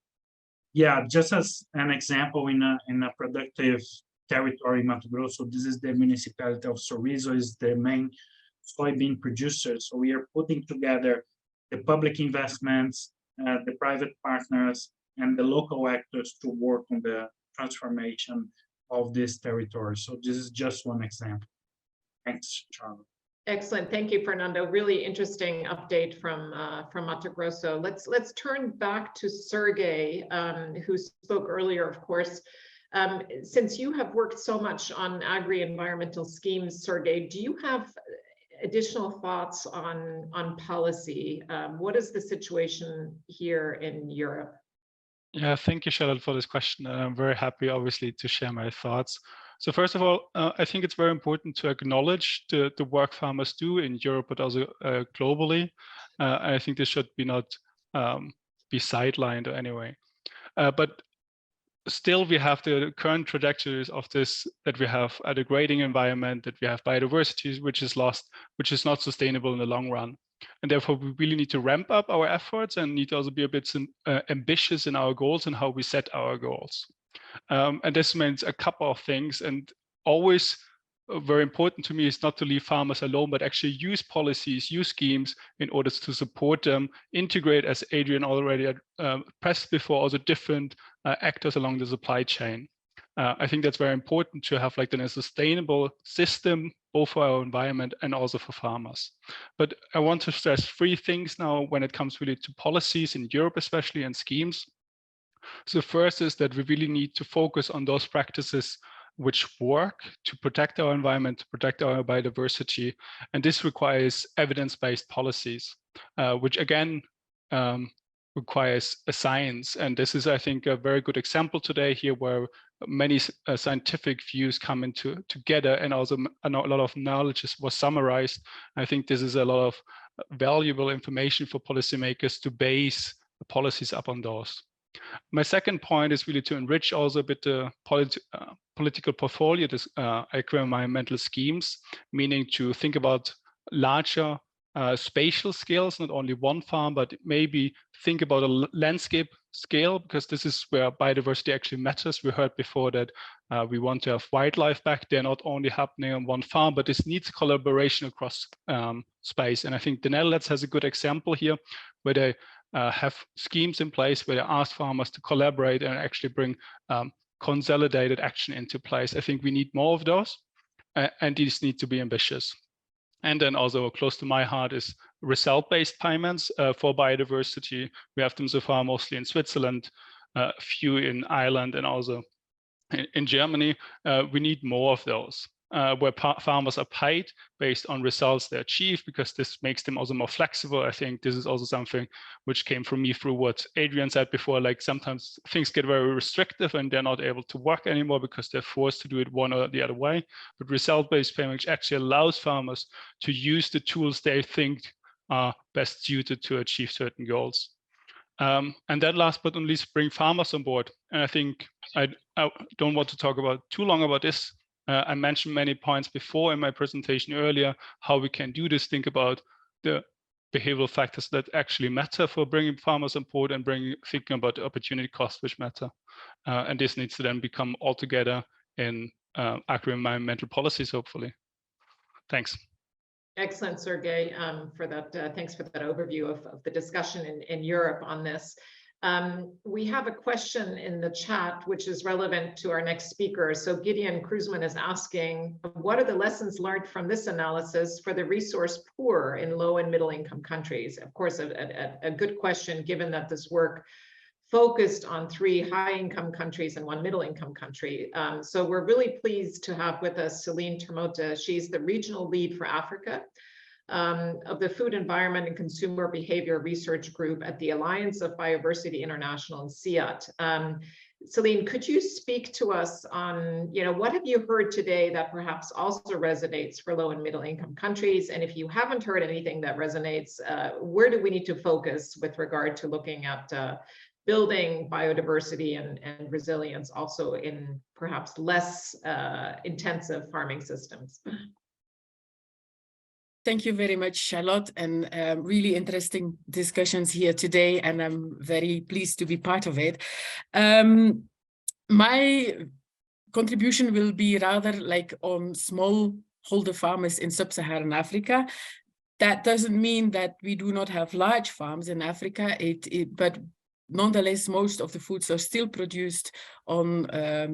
Yeah, just as an example, in a productive territory, Mato Grosso, this is the municipality of Sorriso, is the main soybean producer. So we are putting together the public investments, the private partners, and the local actors to work on the transformation of this territory. So this is just one example. Thanks, Charlotte. Excellent, thank you, Fernando. Really interesting update from Mato Grosso. Let's turn back to Sergei, who spoke earlier, of course. Since you have worked so much on agri-environmental schemes, Sergei, do you have additional thoughts on policy? What is the situation here in Europe? Yeah, thank you, Charlotte, for this question. I'm very happy, obviously, to share my thoughts. So first of all, I think it's very important to acknowledge the work farmers do in Europe, but also globally. I think this should be not be sidelined or anyway. But still, we have the current trajectories of this, that we have a degrading environment, that we have biodiversity, which is lost, which is not sustainable in the long run. And therefore, we really need to ramp up our efforts and need to also be a bit ambitious in our goals and how we set our goals. And this means a couple of things, and always very important to me is not to leave farmers alone, but actually use policies, use schemes in order to support them, integrate, as Adrian already pressed before, also different actors along the supply chain. I think that's very important to have like a sustainable system, both for our environment and also for farmers. But I want to stress three things now when it comes really to policies in Europe, especially, and schemes. So first is that we really need to focus on those practices which work to protect our environment, to protect our biodiversity. And this requires evidence-based policies, which again requires a science. And this is, I think, a very good example today here, where many scientific views come into together, and also a lot of knowledge was summarized. I think this is a lot of valuable information for policymakers to base the policies up on those. My second point is really to enrich also a bit the political portfolio, this agri-environmental schemes, meaning to think about larger spatial scales, not only one farm, but maybe think about a landscape scale, because this is where biodiversity actually matters. We heard before that we want to have wildlife back there, not only happening on one farm, but this needs collaboration across space. And I think the Netherlands has a good example here, where they have schemes in place where they ask farmers to collaborate and actually bring consolidated action into place. I think we need more of those, and these need to be ambitious. And then also close to my heart is result-based payments for biodiversity. We have them so far mostly in Switzerland, a few in Ireland, and also in Germany. We need more of those, where farmers are paid based on results they achieve, because this makes them also more flexible. I think this is also something which came from me through what Adrian said before, like sometimes things get very restrictive and they're not able to work anymore because they're forced to do it one or the other way. But result-based payment actually allows farmers to use the tools they think are best suited to achieve certain goals. And then last but not least, bring farmers on board. And I think I don't want to talk about too long about this. I mentioned many points before in my presentation earlier, how we can do this, think about the behavioral factors that actually matter for bringing farmers on board, and thinking about the opportunity costs which matter. And this needs to then become all together in agri-environmental policies, hopefully. Thanks. Excellent, Sergei, for that. Thanks for that overview of the discussion in Europe on this. We have a question in the chat, which is relevant to our next speaker. So Gideon Kruzman is asking, what are the lessons learned from this analysis for the resource poor in low and middle income countries? Of course, a good question, given that this work focused on 3 high-income countries and 1 middle-income country. So we're really pleased to have with us Celine Termote. She's the regional lead for Africa of the Food, Environment and Consumer Behavior Research Group at the Alliance of Bioversity International and CIAT. Celine, could you speak to us on, what have you heard today that perhaps also resonates for low and middle income countries? And if you haven't heard anything that resonates, where do we need to focus with regard to looking at building biodiversity and resilience also in perhaps less intensive farming systems? Thank you very much, Charlotte, and really interesting discussions here today, and I'm very pleased to be part of it. My contribution will be rather like on smallholder farmers in sub-Saharan Africa. That doesn't mean that we do not have large farms in Africa, but nonetheless, most of the foods are still produced on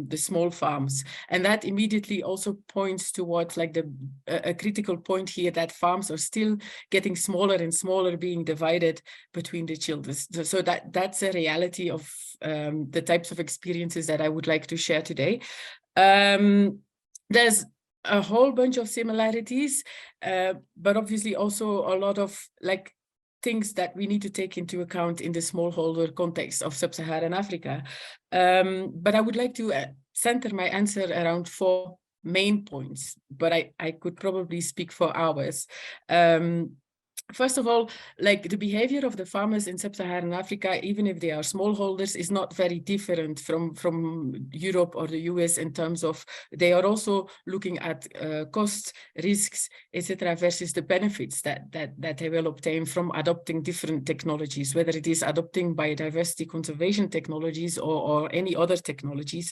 the small farms. And that immediately also points towards like a critical point here, that farms are still getting smaller and smaller, being divided between the children. So that's a reality of the types of experiences that I would like to share today. There's a whole bunch of similarities, but obviously also a lot of things that we need to take into account in the smallholder context of sub-Saharan Africa. But I would like to center my answer around 4 main points, but I could probably speak for hours. First of all, the behavior of the farmers in sub-Saharan Africa, even if they are smallholders, is not very different from Europe or the US in terms of they are also looking at costs, risks, etc., versus the benefits that they will obtain from adopting different technologies, whether it is adopting biodiversity conservation technologies or any other technologies.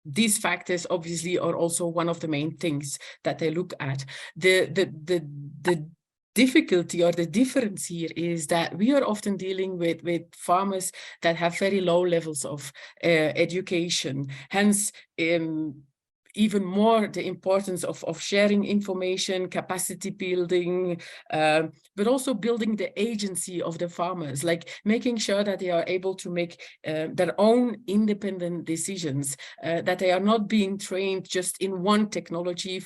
These factors obviously are also one of the main things that they look at. The difficulty or the difference here is that we are often dealing with farmers that have very low levels of education, hence even more the importance of sharing information, capacity building, but also building the agency of the farmers, making sure that they are able to make their own independent decisions, that they are not being trained just in one technology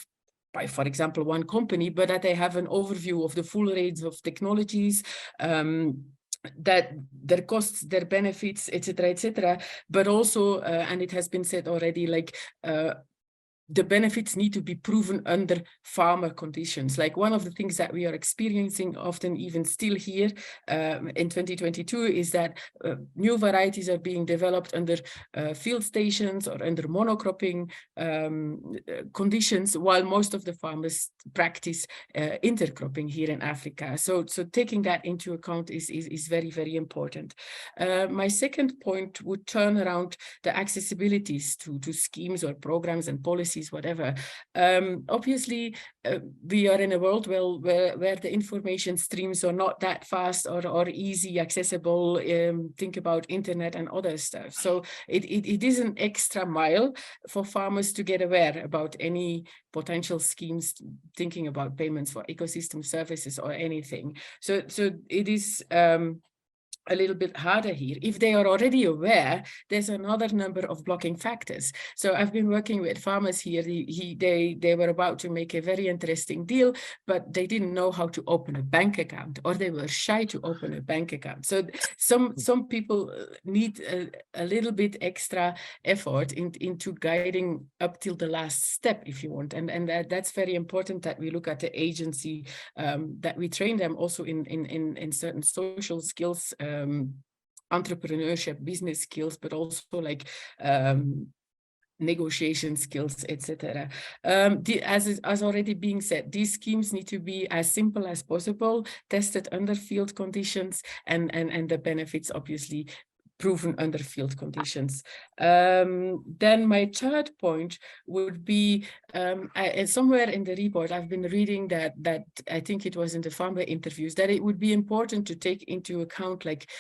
by, for example, one company, but that they have an overview of the full range of technologies, that their costs, their benefits, etc., but also, and it has been said already, the benefits need to be proven under farmer conditions. One of the things that we are experiencing often, even still here in 2022, is that new varieties are being developed under field stations or under monocropping conditions, while most of the farmers practice intercropping here in Africa. So taking that into account is very, very important. My second point would turn around the accessibilities to schemes or programs and policies, whatever. Obviously, we are in a world where the information streams are not that fast or easy accessible. Think about internet and other stuff. So it is an extra mile for farmers to get aware about any potential schemes, thinking about payments for ecosystem services or anything. So it is a little bit harder here. If they are already aware, there's another number of blocking factors. So I've been working with farmers here. They were about to make a very interesting deal, but they didn't know how to open a bank account, or they were shy to open a bank account. So some people need a little bit extra effort into guiding up till the last step, if you want. And that's very important, that we look at the agency, that we train them also in certain social skills, entrepreneurship, business skills, but also negotiation skills, etc. As already being said, these schemes need to be as simple as possible, tested under field conditions, and the benefits obviously proven under field conditions. Then my third point would be, somewhere in the report, I've been reading that I think it was in the farmer interviews, that it would be important to take into account like,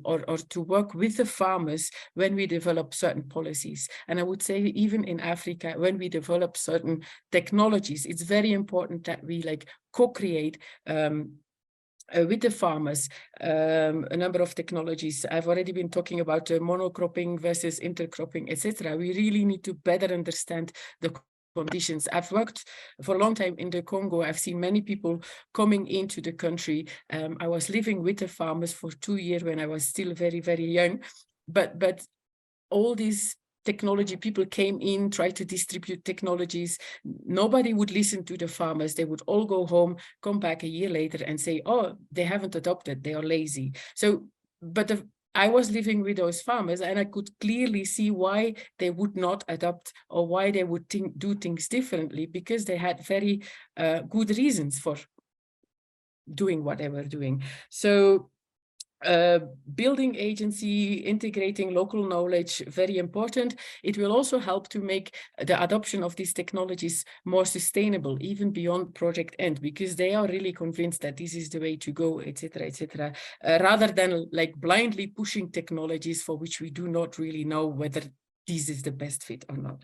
or to work with the farmers when we develop certain policies. And I would say even in Africa, when we develop certain technologies, it's very important that we like co-create with the farmers a number of technologies. I've already been talking about monocropping versus intercropping, etc. We really need to better understand the conditions. I've worked for a long time in the Congo. I've seen many people coming into the country. I was living with the farmers for 2 years when I was still very, very young. But all these technology people came in, tried to distribute technologies. Nobody would listen to the farmers. They would all go home, come back a year later and say, oh, they haven't adopted, they are lazy. So, but I was living with those farmers and I could clearly see why they would not adopt or why they would do things differently, because they had very good reasons for doing what they were doing. So building agency, integrating local knowledge, very important. It will also help to make the adoption of these technologies more sustainable, even beyond project end, because they are really convinced that this is the way to go, etc., rather than like blindly pushing technologies for which we do not really know whether this is the best fit or not.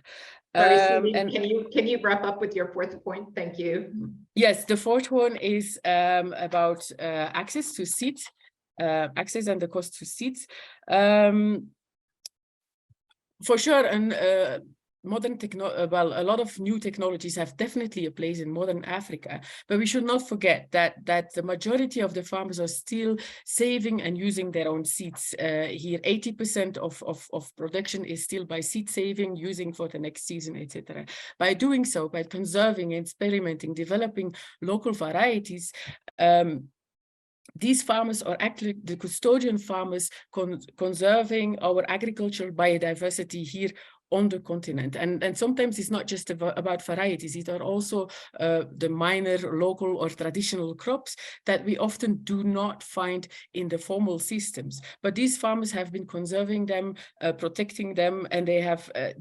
Sorry, Celine, can you wrap up with your fourth point? Thank you. Yes, the fourth one is about access to seeds. Access and the cost to seeds. For sure, and modern well, a lot of new technologies have definitely a place in modern Africa, but we should not forget that the majority of the farmers are still saving and using their own seeds. Here, 80% of production is still by seed saving, using for the next season, etc. By doing so, by conserving, experimenting, developing local varieties, these farmers are actually the custodian farmers conserving our agricultural biodiversity here on the continent. And sometimes it's not just about varieties, it are also the minor local or traditional crops that we often do not find in the formal systems. But these farmers have been conserving them, protecting them, and they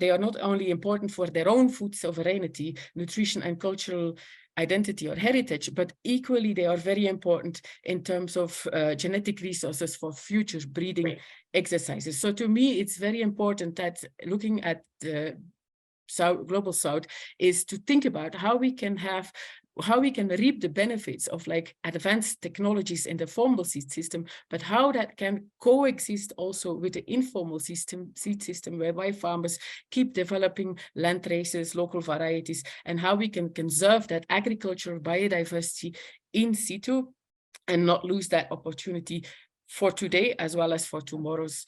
are not only important for their own food sovereignty, nutrition and cultural identity or heritage, but equally they are very important in terms of genetic resources for future breeding exercises. So to me, it's very important that looking at the global South is to think about how we can reap the benefits of like advanced technologies in the formal seed system, but how that can coexist also with the informal seed system, whereby farmers keep developing land races, local varieties, and how we can conserve that agricultural biodiversity in situ and not lose that opportunity for today as well as for tomorrow's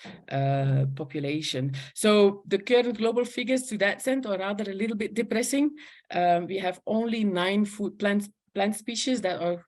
population. So the current global figures to that extent are rather a little bit depressing. We have only 9 food plant species that are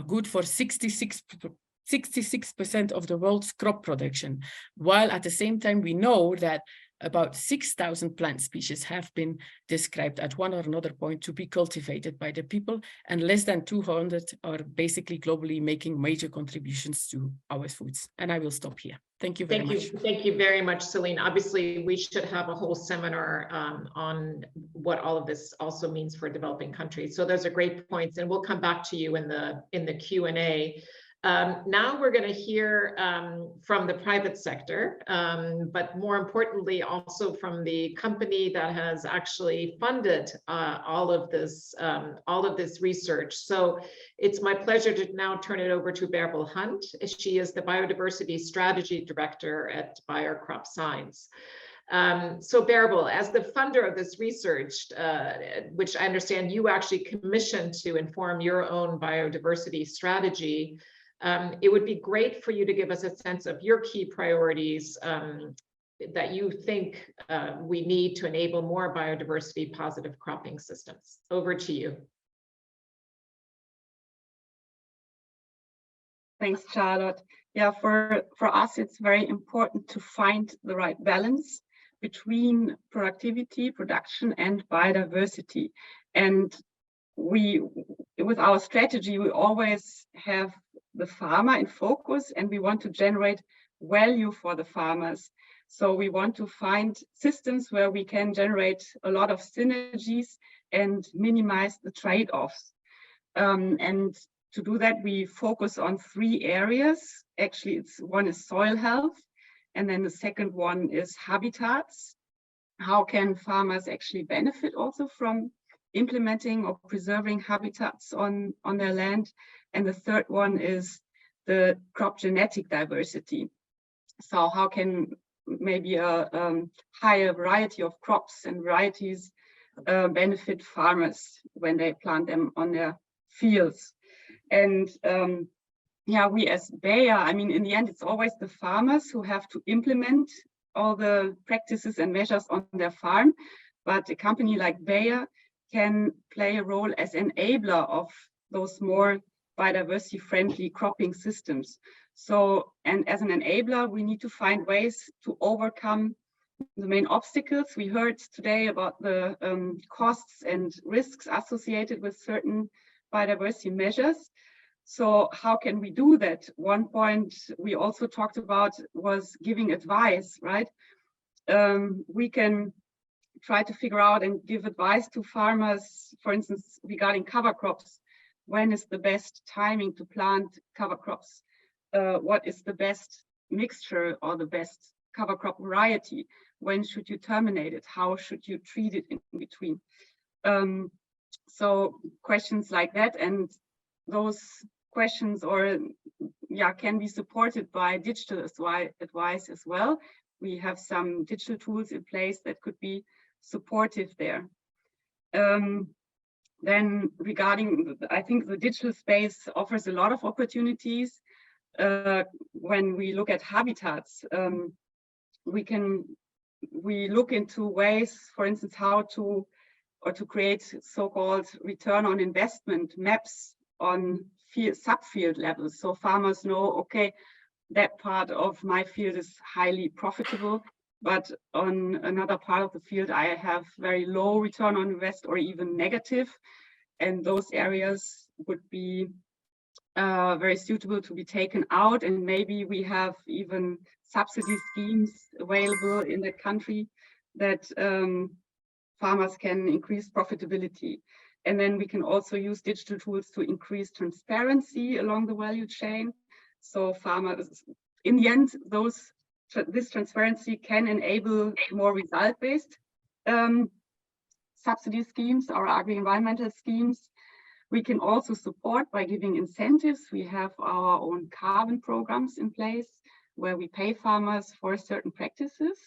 good for 66% of the world's crop production, while at the same time we know that about 6,000 plant species have been described at one or another point to be cultivated by the people, and less than 200 are basically globally making major contributions to our foods. And I will stop here. Thank you very much. Thank you very much, Celine. Obviously, we should have a whole seminar on what all of this also means for developing countries. So those are great points, and we'll come back to you in the Q&A. Now we're going to hear from the private sector, but more importantly, also from the company that has actually funded all of this research. So it's my pleasure to now turn it over to Bärbel Hunt. She is the Biodiversity Strategy Director at Bayer Crop Science. So Bärbel, as the funder of this research, which I understand you actually commissioned to inform your own biodiversity strategy, it would be great for you to give us a sense of your key priorities that you think we need to enable more biodiversity positive cropping systems. Over to you. Thanks, Charlotte. Yeah, for us, it's very important to find the right balance between productivity, production, and biodiversity. And with our strategy, we always have the farmer in focus, and we want to generate value for the farmers. So we want to find systems where we can generate a lot of synergies and minimize the trade-offs. And to do that, we focus on 3 areas. Actually, one is soil health, and then the second one is habitats. How can farmers actually benefit also from implementing or preserving habitats on their land? And the third one is the crop genetic diversity. So how can maybe a higher variety of crops and varieties benefit farmers when they plant them on their fields? And yeah, we as Bayer, I mean, in the end, it's always the farmers who have to implement all the practices and measures on their farm. But a company like Bayer can play a role as enabler of those more biodiversity friendly cropping systems. So, and as an enabler, we need to find ways to overcome the main obstacles. We heard today about the costs and risks associated with certain biodiversity measures. So how can we do that? One point we also talked about was giving advice, right? We can try to figure out and give advice to farmers, for instance, regarding cover crops. When is the best timing to plant cover crops? What is the best mixture or the best cover crop variety? When should you terminate it? How should you treat it in between? So questions like that, and those questions can be supported by digital advice as well. We have some digital tools in place that could be supportive there. Then regarding, I think the digital space offers a lot of opportunities. When we look at habitats, we look into ways, for instance, how to create so-called return on investment maps on subfield levels. So farmers know, okay, that part of my field is highly profitable, but on another part of the field, I have very low return on invest or even negative. And those areas would be very suitable to be taken out. And maybe we have even subsidy schemes available in the country that farmers can increase profitability. And then we can also use digital tools to increase transparency along the value chain. So farmers, in the end, this transparency can enable more result-based subsidy schemes or agri-environmental schemes. We can also support by giving incentives. We have our own carbon programs in place where we pay farmers for certain practices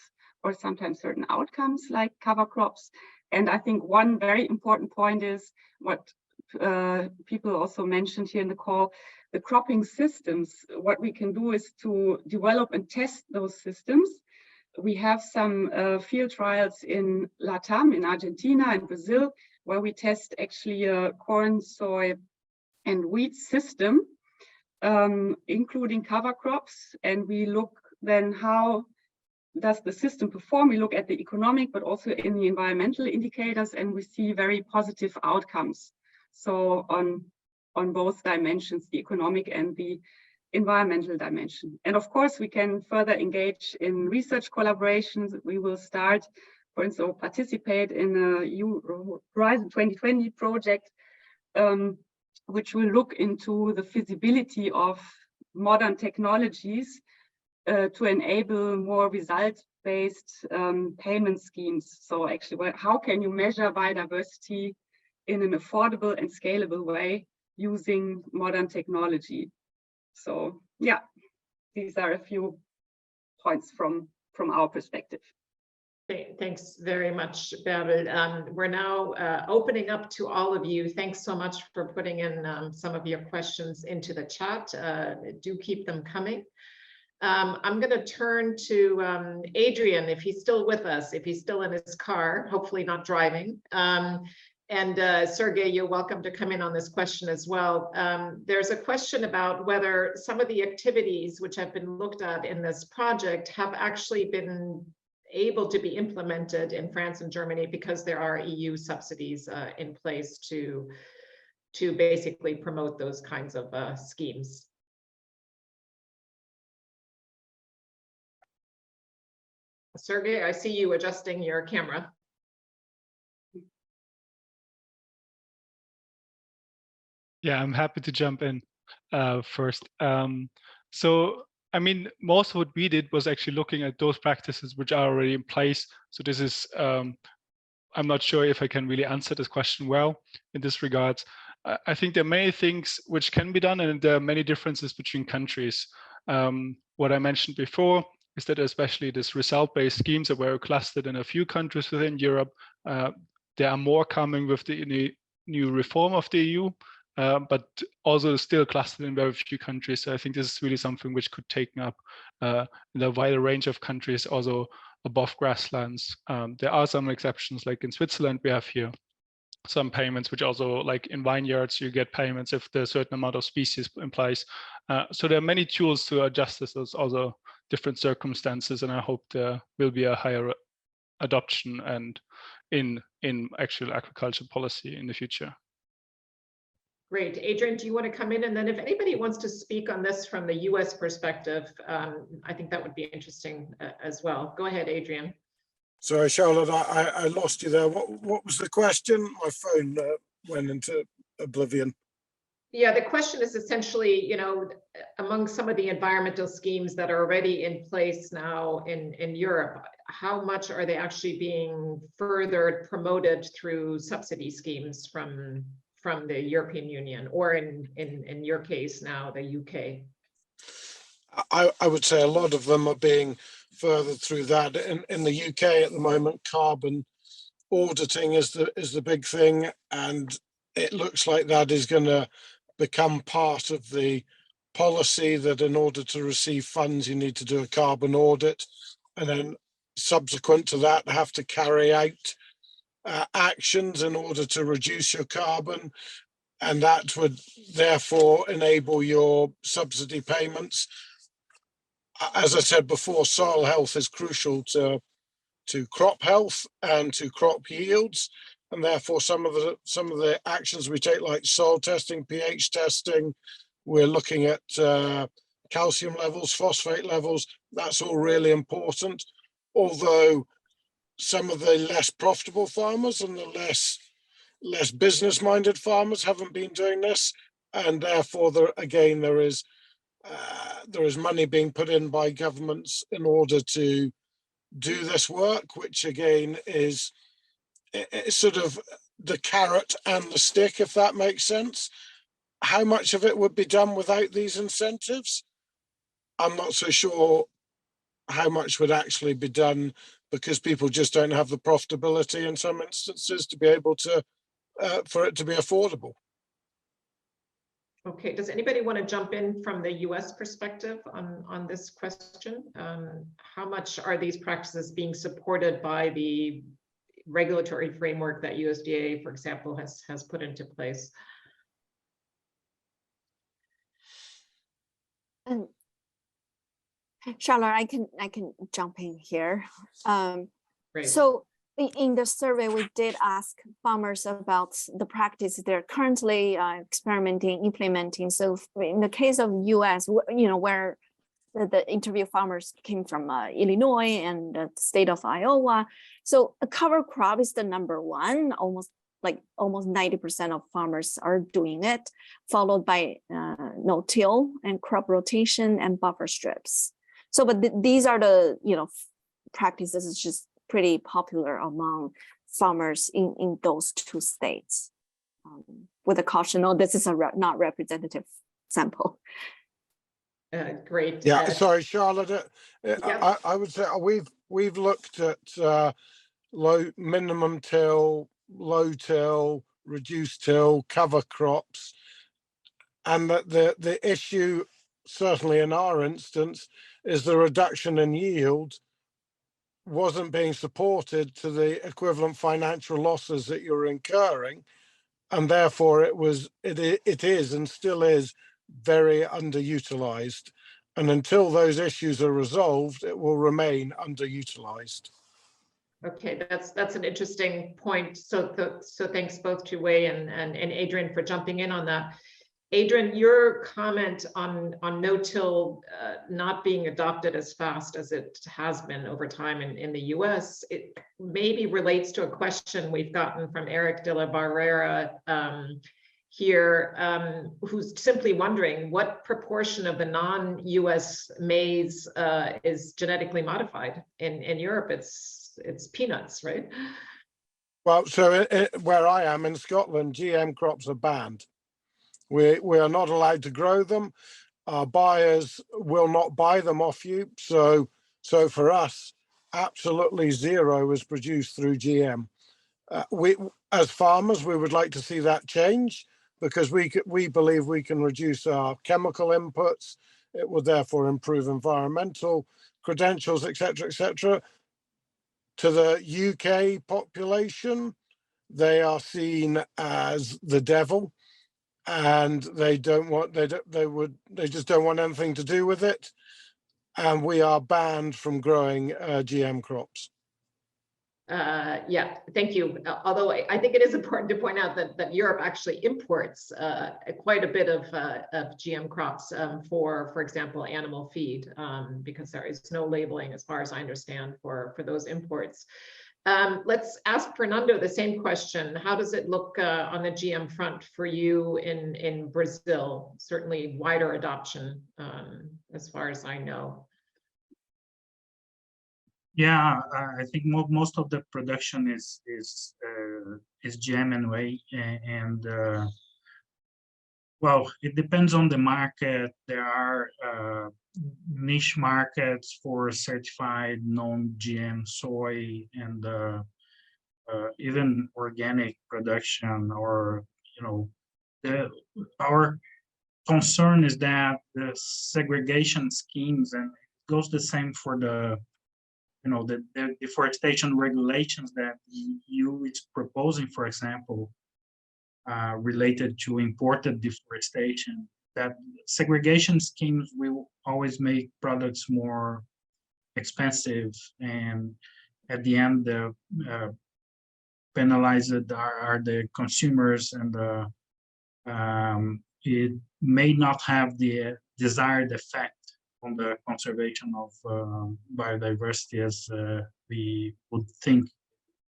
or sometimes certain outcomes like cover crops. And I think one very important point is what people also mentioned here in the call, the cropping systems. What we can do is to develop and test those systems. We have some field trials in LATAM, in Argentina and Brazil, where we test actually a corn, soy, and wheat system, including cover crops. And we look then how does the system perform. We look at the economic, but also in the environmental indicators, and we see very positive outcomes. So on both dimensions, the economic and the environmental dimension. And of course, we can further engage in research collaborations. We will start, for instance, participate in a Horizon 2020 project, which will look into the feasibility of modern technologies to enable more result-based payment schemes. So actually, how can you measure biodiversity in an affordable and scalable way using modern technology? So yeah, these are a few points from our perspective. Thanks very much, Bärbel. We're now opening up to all of you. Thanks so much for putting in some of your questions into the chat. Do keep them coming. I'm going to turn to Adrian, if he's still with us, if he's still in his car, hopefully not driving. And Sergei, you're welcome to come in on this question as well. There's a question about whether some of the activities which have been looked at in this project have actually been able to be implemented in France and Germany because there are EU subsidies in place to basically promote those kinds of schemes. Sergei, I see you adjusting your camera. Yeah, I'm happy to jump in first. So, I mean, most of what we did was actually looking at those practices which are already in place. So this is, I'm not sure if I can really answer this question well in this regard. I think there are many things which can be done, and there are many differences between countries. What I mentioned before is that especially this result-based schemes are very clustered in a few countries within Europe. There are more coming with the new reform of the EU, but also still clustered in very few countries. So I think this is really something which could take up in a wider range of countries, also above grasslands. There are some exceptions, like in Switzerland, we have here some payments, which also, like in vineyards, you get payments if there's a certain amount of species in place. So there are many tools to adjust this. There's also different circumstances, and I hope there will be a higher adoption and in actual agriculture policy in the future. Great. Adrian, do you want to come in? And then if anybody wants to speak on this from the US perspective, I think that would be interesting as well. Go ahead, Adrian. Sorry, Charlotte, I lost you there. What was the question? My phone went into oblivion. Yeah, the question is essentially, you know, among some of the environmental schemes that are already in place now in Europe, how much are they actually being further promoted through subsidy schemes from the European Union, or in your case now, the UK? I would say a lot of them are being further through that. In the UK at the moment, carbon auditing is the big thing, and it looks like that is going to become part of the policy, that in order to receive funds you need to do a carbon audit, and then subsequent to that have to carry out actions in order to reduce your carbon, and that would therefore enable your subsidy payments. As I said before, soil health is crucial to crop health and to crop yields, and therefore some of the actions we take, like soil testing, pH testing, we're looking at calcium levels, phosphate levels. That's all really important. Although some of the less profitable farmers and the less business-minded farmers haven't been doing this, and therefore there is money being put in by governments in order to do this work, which again is sort of the carrot and the stick, if that makes sense. How much of it would be done without these incentives? I'm not so sure how much would actually be done, because people just don't have the profitability in some instances to be able to for it to be affordable. Okay, does anybody want to jump in from the US perspective on this question? How much are these practices being supported by the regulatory framework that USDA, for example, has put into place? Charlotte, I can jump in here. Great. So in the survey, we did ask farmers about the practice they're currently experimenting, implementing. So in the case of US, you know, where the interview farmers came from Illinois and the state of Iowa. So a cover crop is the number one, almost 90% of farmers are doing it, followed by no-till and crop rotation and buffer strips. So, but these are the, you know, practices is just pretty popular among farmers in those two states. With a caution, no, this is a not representative sample. Great. Yeah, sorry, Charlotte. Yeah. I would say we've looked at low minimum till, low till, reduced till, cover crops, and that the issue, certainly in our instance, is the reduction in yield wasn't being supported to the equivalent financial losses that you're incurring, and therefore it is and still is very underutilized. And until those issues are resolved, it will remain underutilized. Okay, that's an interesting point. So thanks both to Wei and Adrian for jumping in on that. Adrian, your comment on no-till not being adopted as fast as it has been over time in the US, it maybe relates to a question we've gotten from Eric de la Barrera here, who's simply wondering what proportion of the non-US maize is genetically modified. In Europe, it's peanuts, right? Well, so where I am in Scotland, GM crops are banned. We are not allowed to grow them. Our buyers will not buy them off you. So for us, absolutely zero is produced through GM. We, as farmers, we would like to see that change, because we believe we can reduce our chemical inputs. It will therefore improve environmental credentials, etc., etc. To the UK population, they are seen as the devil, and they just don't want anything to do with it. And we are banned from growing GM crops. Yeah, thank you. Although I think it is important to point out that Europe actually imports quite a bit of GM crops for example, animal feed, because there is no labeling, as far as I understand, for those imports. Let's ask Fernando the same question. How does it look on the GM front for you in Brazil? Certainly wider adoption, as far as I know. Yeah, I think most of the production is GM anyway, and well, it depends on the market. There are niche markets for certified non-GM soy and even organic production, or our concern is that the segregation schemes, and it goes the same for the deforestation regulations that the EU is proposing, for example, related to imported deforestation, that segregation schemes will always make products more expensive, and at the end, the penalized are the consumers, and it may not have the desired effect on the conservation of biodiversity as we would think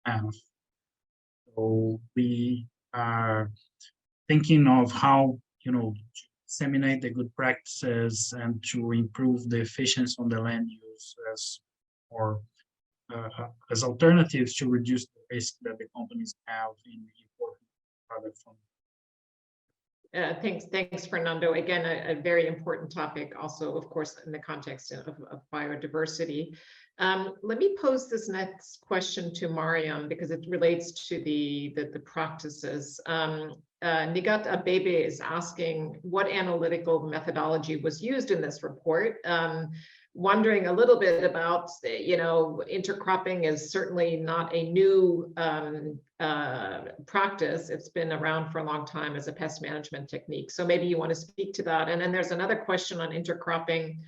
have. So we are thinking of how to disseminate the good practices and to improve the efficiency on the land use as alternatives to reduce the risk that the companies have in importing products from. Thanks, Fernando. Again, a very important topic, also, of course, in the context of biodiversity. Let me pose this next question to Maryam, because it relates to the practices. Nigat Abebe is asking what analytical methodology was used in this report. Wondering a little bit about, intercropping is certainly not a new practice. It's been around for a long time as a pest management technique. So maybe you want to speak to that. And then there's another question on intercropping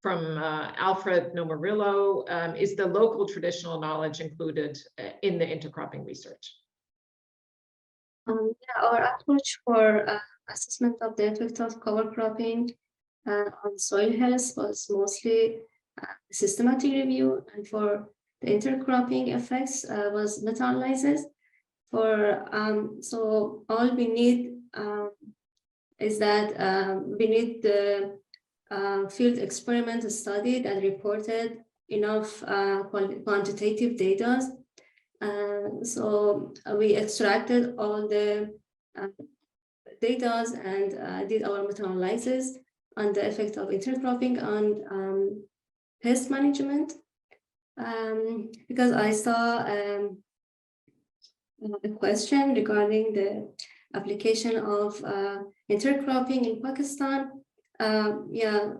from Alfred Nomarillo. Is the local traditional knowledge included in the intercropping research? Yeah, our approach for assessment of the effect of cover cropping on soil health was mostly systematic review, and for the intercropping effects was meta-analysis. So all we need is that we need the field experiment studied and reported enough quantitative data. So we extracted all the data and did our meta-analysis on the effect of intercropping on pest management. Because I saw a question regarding the application of intercropping in Pakistan. Yeah,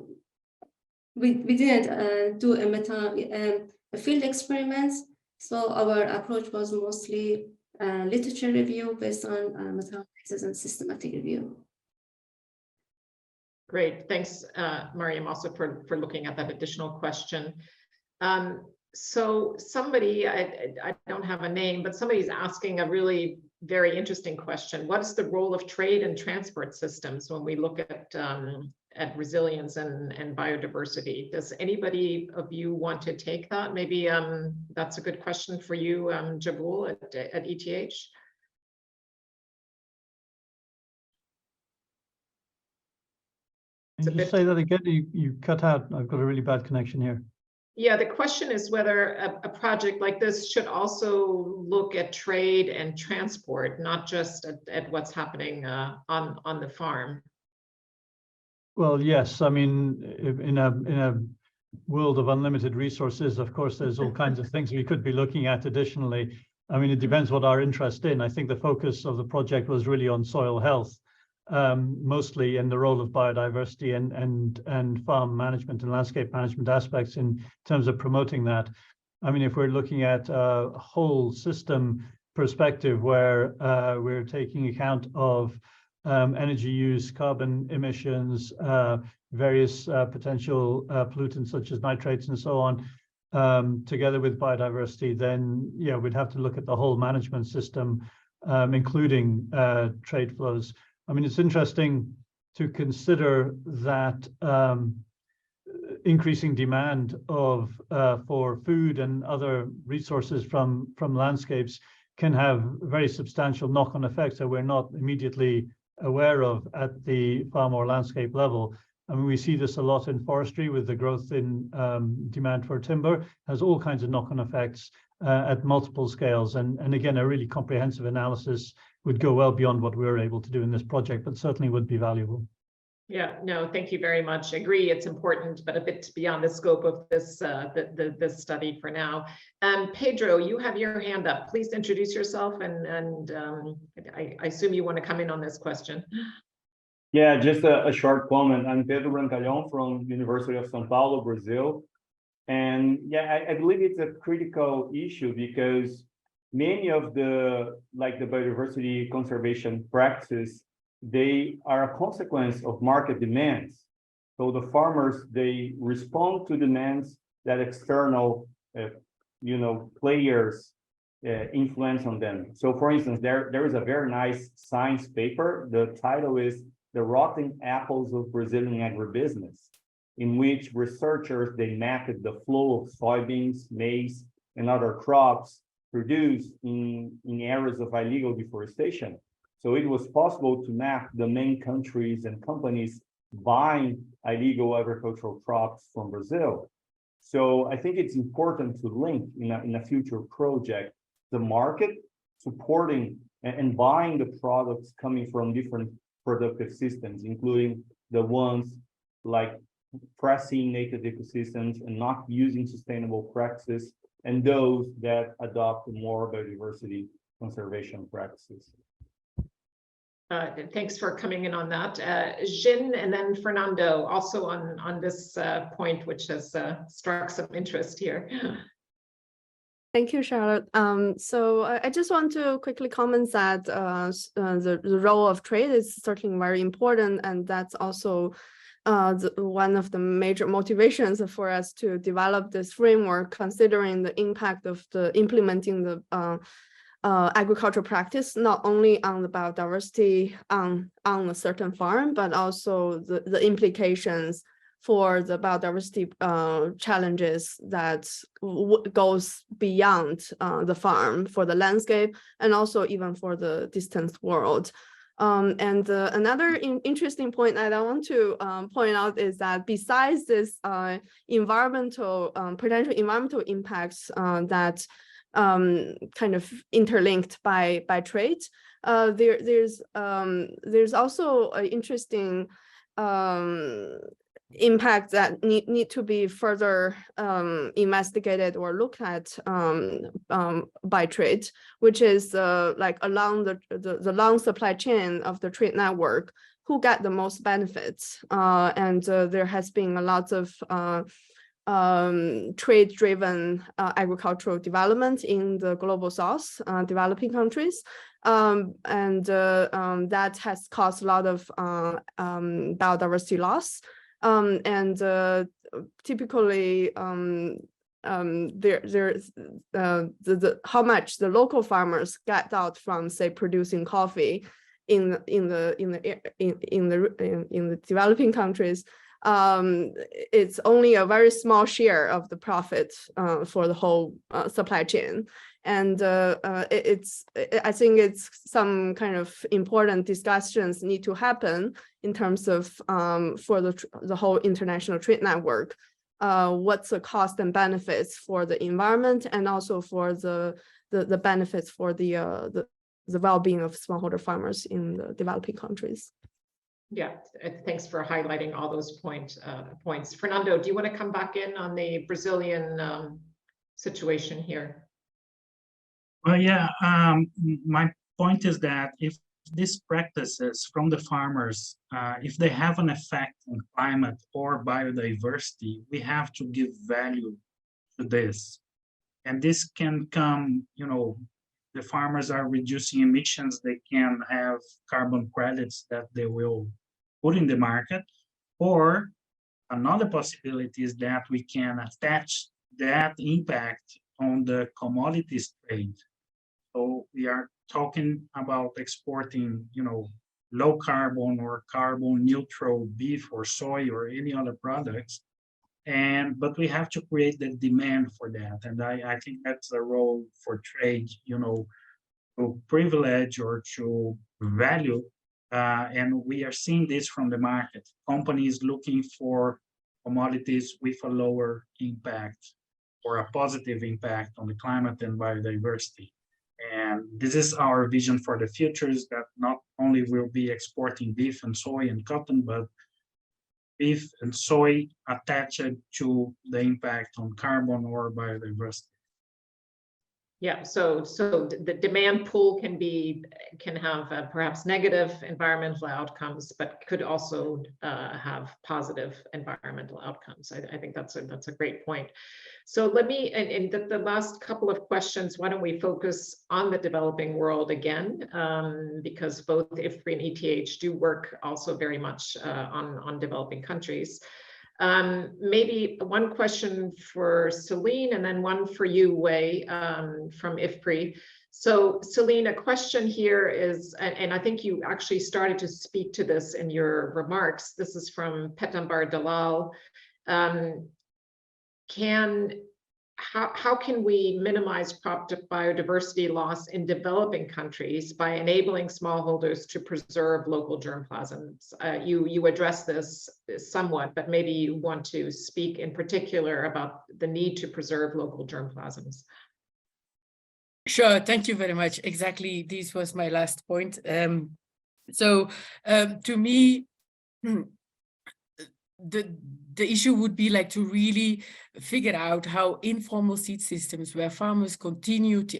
we didn't do a field experiments, so our approach was mostly literature review based on meta-analysis and systematic review. Great, thanks, Maryam, also for looking at that additional question. So somebody, I don't have a name, but somebody's asking a really very interesting question. What is the role of trade and transport systems when we look at resilience and biodiversity? Does anybody of you want to take that? Maybe that's a good question for you, Jaboury at ETH. Can you just say that again? You cut out. I've got a really bad connection here. Yeah, the question is whether a project like this should also look at trade and transport, not just at what's happening on the farm. Well, yes. I mean, in a world of unlimited resources, of course, there's all kinds of things we could be looking at additionally. I mean, it depends what our interest in. I think the focus of the project was really on soil health, mostly in the role of biodiversity and farm management and landscape management aspects in terms of promoting that. I mean, if we're looking at a whole system perspective where we're taking account of energy use, carbon emissions, various potential pollutants such as nitrates and so on, together with biodiversity, then yeah, we'd have to look at the whole management system, including trade flows. I mean, it's interesting to consider that increasing demand for food and other resources from landscapes can have very substantial knock-on effects that we're not immediately aware of at the farm or landscape level. I mean, we see this a lot in forestry with the growth in demand for timber, has all kinds of knock-on effects at multiple scales. And again, a really comprehensive analysis would go well beyond what we were able to do in this project, but certainly would be valuable. Yeah, no, thank you very much. Agree, it's important, but a bit beyond the scope of this this study for now. Pedro, you have your hand up. Please introduce yourself, and I assume you want to come in on this question. Yeah, just a short comment. I'm Pedro Brancalhão from University of São Paulo, Brazil. And yeah, I believe it's a critical issue because many of the biodiversity conservation practices, they are a consequence of market demands. So the farmers, they respond to demands that external, players influence on them. So for instance, there is a very nice science paper. The title is The Rotten Apples of Brazilian Agribusiness, in which researchers, they mapped the flow of soybeans, maize, and other crops produced in areas of illegal deforestation. So it was possible to map the main countries and companies buying illegal agricultural crops from Brazil. So I think it's important to link in a future project the market supporting and buying the products coming from different productive systems, including the ones like pressing native ecosystems and not using sustainable practices, and those that adopt more biodiversity conservation practices. Thanks for coming in on that. Jin and then Fernando, also on this point, which has struck some interest here. Thank you, Charlotte. So I just want to quickly comment that the role of trade is certainly very important, and that's also one of the major motivations for us to develop this framework, considering the impact of implementing the agricultural practice, not only on the biodiversity on a certain farm, but also the implications for the biodiversity challenges that goes beyond the farm for the landscape and also even for the distant world. And another interesting point that I want to point out is that besides this potential environmental impacts that kind of interlinked by trade, there's also an interesting impact that need to be further investigated or looked at by trade, which is like along the long supply chain of the trade network, who get the most benefits. And there has been a lot of trade-driven agricultural development in the global south, developing countries. And that has caused a lot of biodiversity loss. And typically, how much the local farmers get out from, say, producing coffee in the developing countries, it's only a very small share of the profit for the whole supply chain. And I think it's some kind of important discussions need to happen in terms of for the whole international trade network. What's the cost and benefits for the environment, and also for the benefits for the well-being of smallholder farmers in the developing countries. Yeah, thanks for highlighting all those points. Fernando, do you want to come back in on the Brazilian situation here? Well, yeah, my point is that if these practices from the farmers, if they have an effect on climate or biodiversity, we have to give value to this. And this can come, you know, the farmers are reducing emissions, they can have carbon credits that they will put in the market. Or another possibility is that we can attach that impact on the commodities trade. So we are talking about exporting, you know, low carbon or carbon neutral beef or soy or any other products. But we have to create the demand for that. And I think that's a role for trade, you know, to privilege or to value. And we are seeing this from the market. Companies looking for commodities with a lower impact or a positive impact on the climate and biodiversity. And this is our vision for the future, is that not only will be exporting beef and soy and cotton, but beef and soy attached to the impact on carbon or biodiversity. Yeah, so the demand pool can have perhaps negative environmental outcomes, but could also have positive environmental outcomes. I think that's a great point. So let me, in the last couple of questions, why don't we focus on the developing world again, because both IFPRI and ETH do work also very much on developing countries. Maybe one question for Celine and then one for you, Wei, from IFPRI. So Celine, a question here is, and I think you actually started to speak to this in your remarks. This is from Petambar Dalal. How can we minimize crop biodiversity loss in developing countries by enabling smallholders to preserve local germplasms? You address this somewhat, but maybe you want to speak in particular about the need to preserve local germplasms. Sure, thank you very much. Exactly, this was my last point. To me, the issue would be like to really figure out how informal seed systems where farmers continue to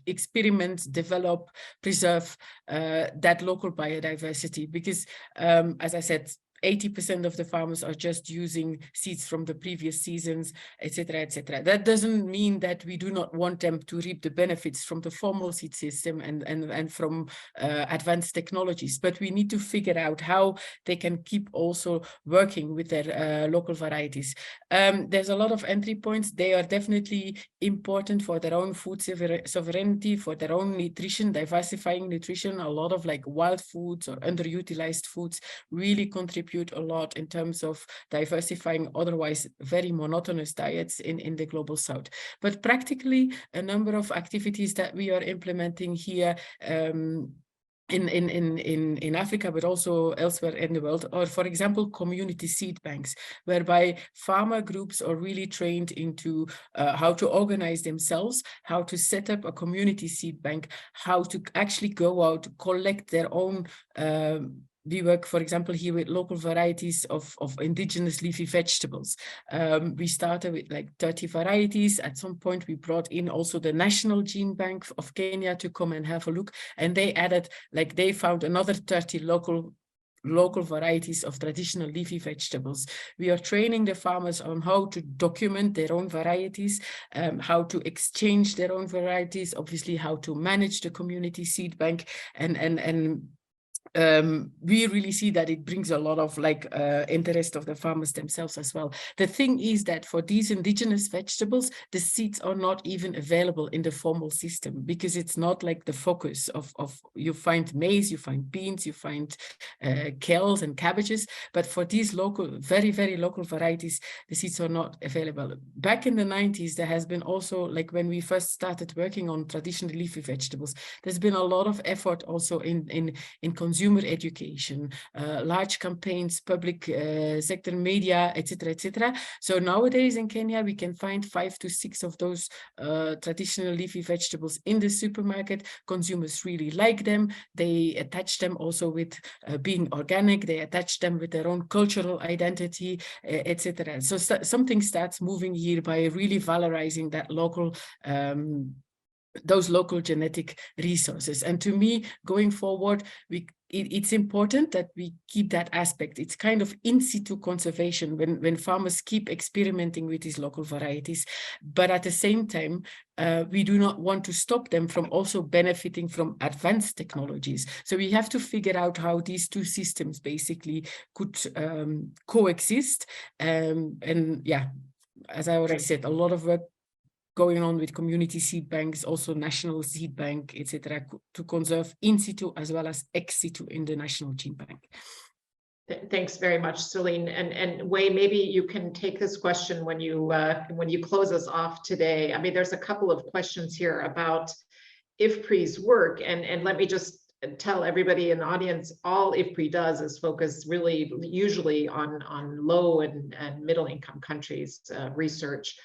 experiment, develop, preserve that local biodiversity. Because as I said, 80% of the farmers are just using seeds from the previous seasons, etc., etc. That doesn't mean that we do not want them to reap the benefits from the formal seed system and from advanced technologies, but we need to figure out how they can keep also working with their local varieties. There's a lot of entry points. They are definitely important for their own food sovereignty, for their own nutrition, diversifying nutrition. A lot of like wild foods or underutilized foods really contribute a lot in terms of diversifying otherwise very monotonous diets in the global south. But practically a number of activities that we are implementing here in Africa, but also elsewhere in the world, or for example, community seed banks, whereby farmer groups are really trained into how to organize themselves, how to set up a community seed bank, how to actually go out, collect their own we work, for example, here with local varieties of indigenous leafy vegetables. We started with like 30 varieties. At some point, we brought in also the National Gene Bank of Kenya to come and have a look. And they added, like they found another 30 local varieties of traditional leafy vegetables. We are training the farmers on how to document their own varieties, how to exchange their own varieties, obviously how to manage the community seed bank, and we really see that it brings a lot of interest of the farmers themselves as well. The thing is that for these indigenous vegetables, the seeds are not even available in the formal system because it's not like the focus of you find maize, you find beans, you find kales and cabbages, but for these local, very, very local varieties, the seeds are not available. Back in the 90s, there has been also, like when we first started working on traditional leafy vegetables, there's been a lot of effort also in consumer education, large campaigns, public sector media, etc., etc. So nowadays in Kenya, we can find 5 to 6 of those traditional leafy vegetables in the supermarket. Consumers really like them. They attach them also with being organic. They attach them with their own cultural identity, etc. So something starts moving here by really valorizing that local those local genetic resources. And to me, going forward, it's important that we keep that aspect. It's kind of in situ conservation when farmers keep experimenting with these local varieties. But at the same time, we do not want to stop them from also benefiting from advanced technologies. So we have to figure out how these two systems basically could coexist. And yeah, as I already said, a lot of work going on with community seed banks, also national seed bank, etc., to conserve in situ as well as ex situ in the national gene bank. Thanks very much, Celine. And Wei, maybe you can take this question when you close us off today. I mean, there's a couple of questions here about IFPRI's work, and let me just tell everybody in the audience, all IFPRI does is focus really usually on low and middle income countries research.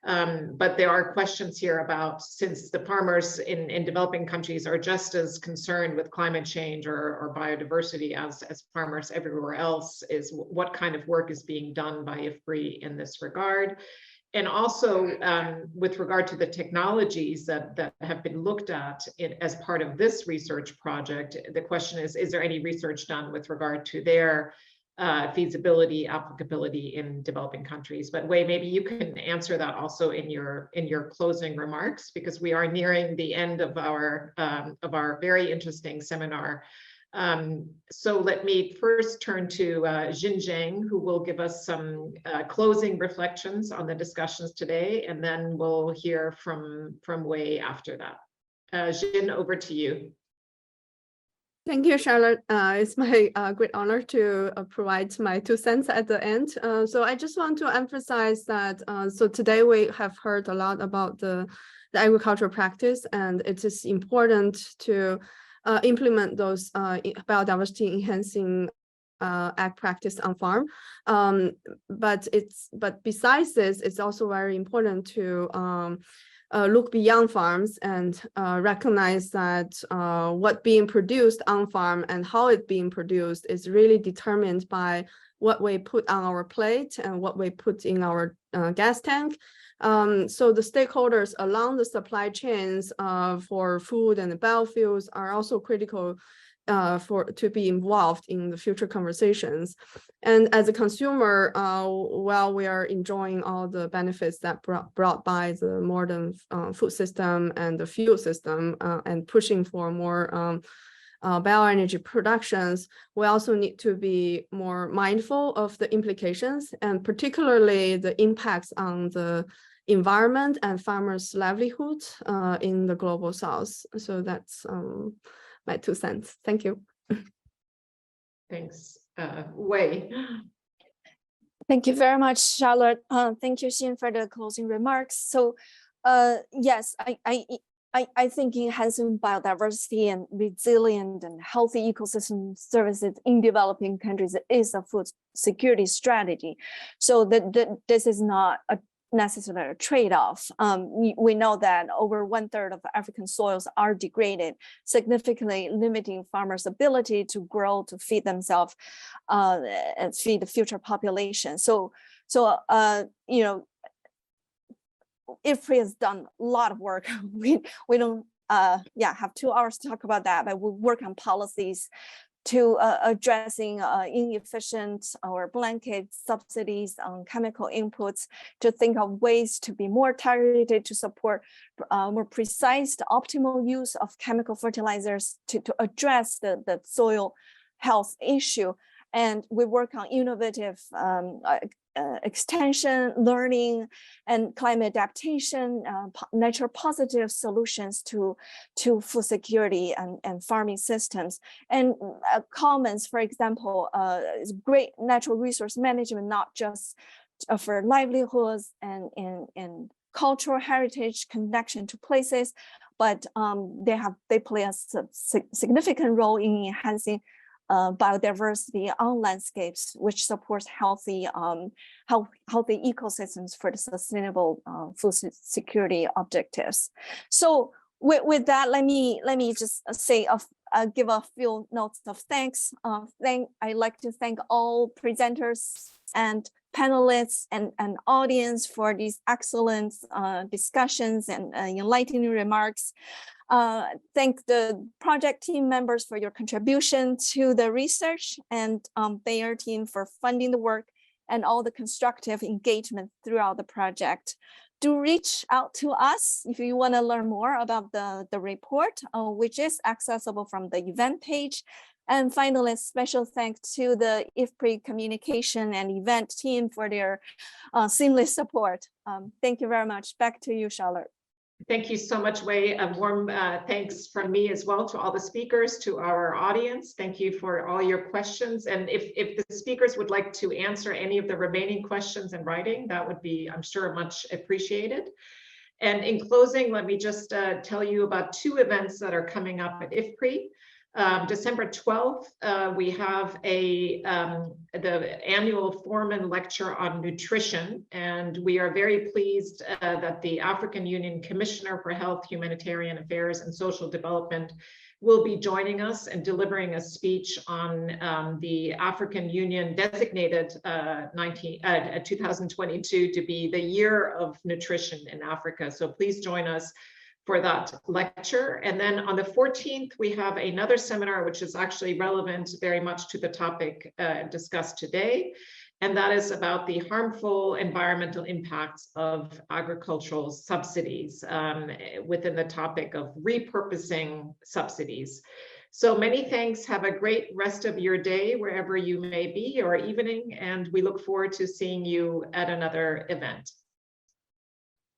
But there are questions here about, since the farmers in developing countries are just as concerned with climate change or biodiversity as farmers everywhere else, is what kind of work is being done by IFPRI in this regard? And also with regard to the technologies that have been looked at as part of this research project, the question is there any research done with regard to their feasibility, applicability in developing countries? But Wei, maybe you can answer that also in your closing remarks, because we are nearing the end of our very interesting seminar. So let me first turn to Zhang, who will give us some closing reflections on the discussions today, and then we'll hear from Wei after that. Zhang, over to you. Thank you, Charlotte. It's my great honor to provide my 2 cents at the end. So I just want to emphasize that, so today we have heard a lot about the agricultural practice, and it is important to implement those biodiversity enhancing ag practice on farm. But besides this, it's also very important to look beyond farms and recognize that what being produced on farm and how it being produced is really determined by what we put on our plate and what we put in our gas tank. So the stakeholders along the supply chains for food and biofuels are also critical to be involved in the future conversations. And as a consumer, while we are enjoying all the benefits that brought by the modern food system and the fuel system and pushing for more bioenergy productions, we also need to be more mindful of the implications, and particularly the impacts on the environment and farmers' livelihood in the global south. So that's my 2 cents. Thank you. Thanks. Wei. Thank you very much, Charlotte. Thank you, Xin, for the closing remarks. So yes, I think enhancing biodiversity and resilient and healthy ecosystem services in developing countries is a food security strategy. So this is not a necessarily a trade-off. We know that over 1/3 of African soils are degraded, significantly limiting farmers' ability to grow, to feed themselves, and feed the future population. So you know, IFPRI has done a lot of work. We don't have 2 hours to talk about that, but we work on policies to addressing inefficient or blanket subsidies on chemical inputs, to think of ways to be more targeted to support more precise, optimal use of chemical fertilizers to address the soil health issue. And we work on innovative extension, learning, and climate adaptation, nature positive solutions to food security and farming systems. And commons, for example, is great natural resource management, not just for livelihoods and cultural heritage connection to places, but they play a significant role in enhancing biodiversity on landscapes, which supports healthy ecosystems for the sustainable food security objectives. So with that, let me just say give a few notes of thanks. I'd like to thank all presenters and panelists and audience for these excellent discussions and enlightening remarks. Thank the project team members for your contribution to the research, and Bayer team for funding the work and all the constructive engagement throughout the project. Do reach out to us if you want to learn more about the report, which is accessible from the event page. And finally, special thanks to the IFPRI communication and event team for their seamless support. Thank you very much. Back to you, Charlotte. Thank you so much, Wei. A warm thanks from me as well to all the speakers, to our audience. Thank you for all your questions. And if the speakers would like to answer any of the remaining questions in writing, that would be, I'm sure, much appreciated. And in closing, let me just tell you about two events that are coming up at IFPRI. December 12th, we have the annual Foreman Lecture on Nutrition, and we are very pleased that the African Union Commissioner for Health, Humanitarian Affairs and Social Development will be joining us and delivering a speech on the African Union designated 2022 to be the year of nutrition in Africa. So please join us for that lecture. And then on the 14th, we have another seminar, which is actually relevant very much to the topic discussed today. And that is about the harmful environmental impacts of agricultural subsidies within the topic of repurposing subsidies. So many thanks. Have a great rest of your day, wherever you may be, or evening. And we look forward to seeing you at another event.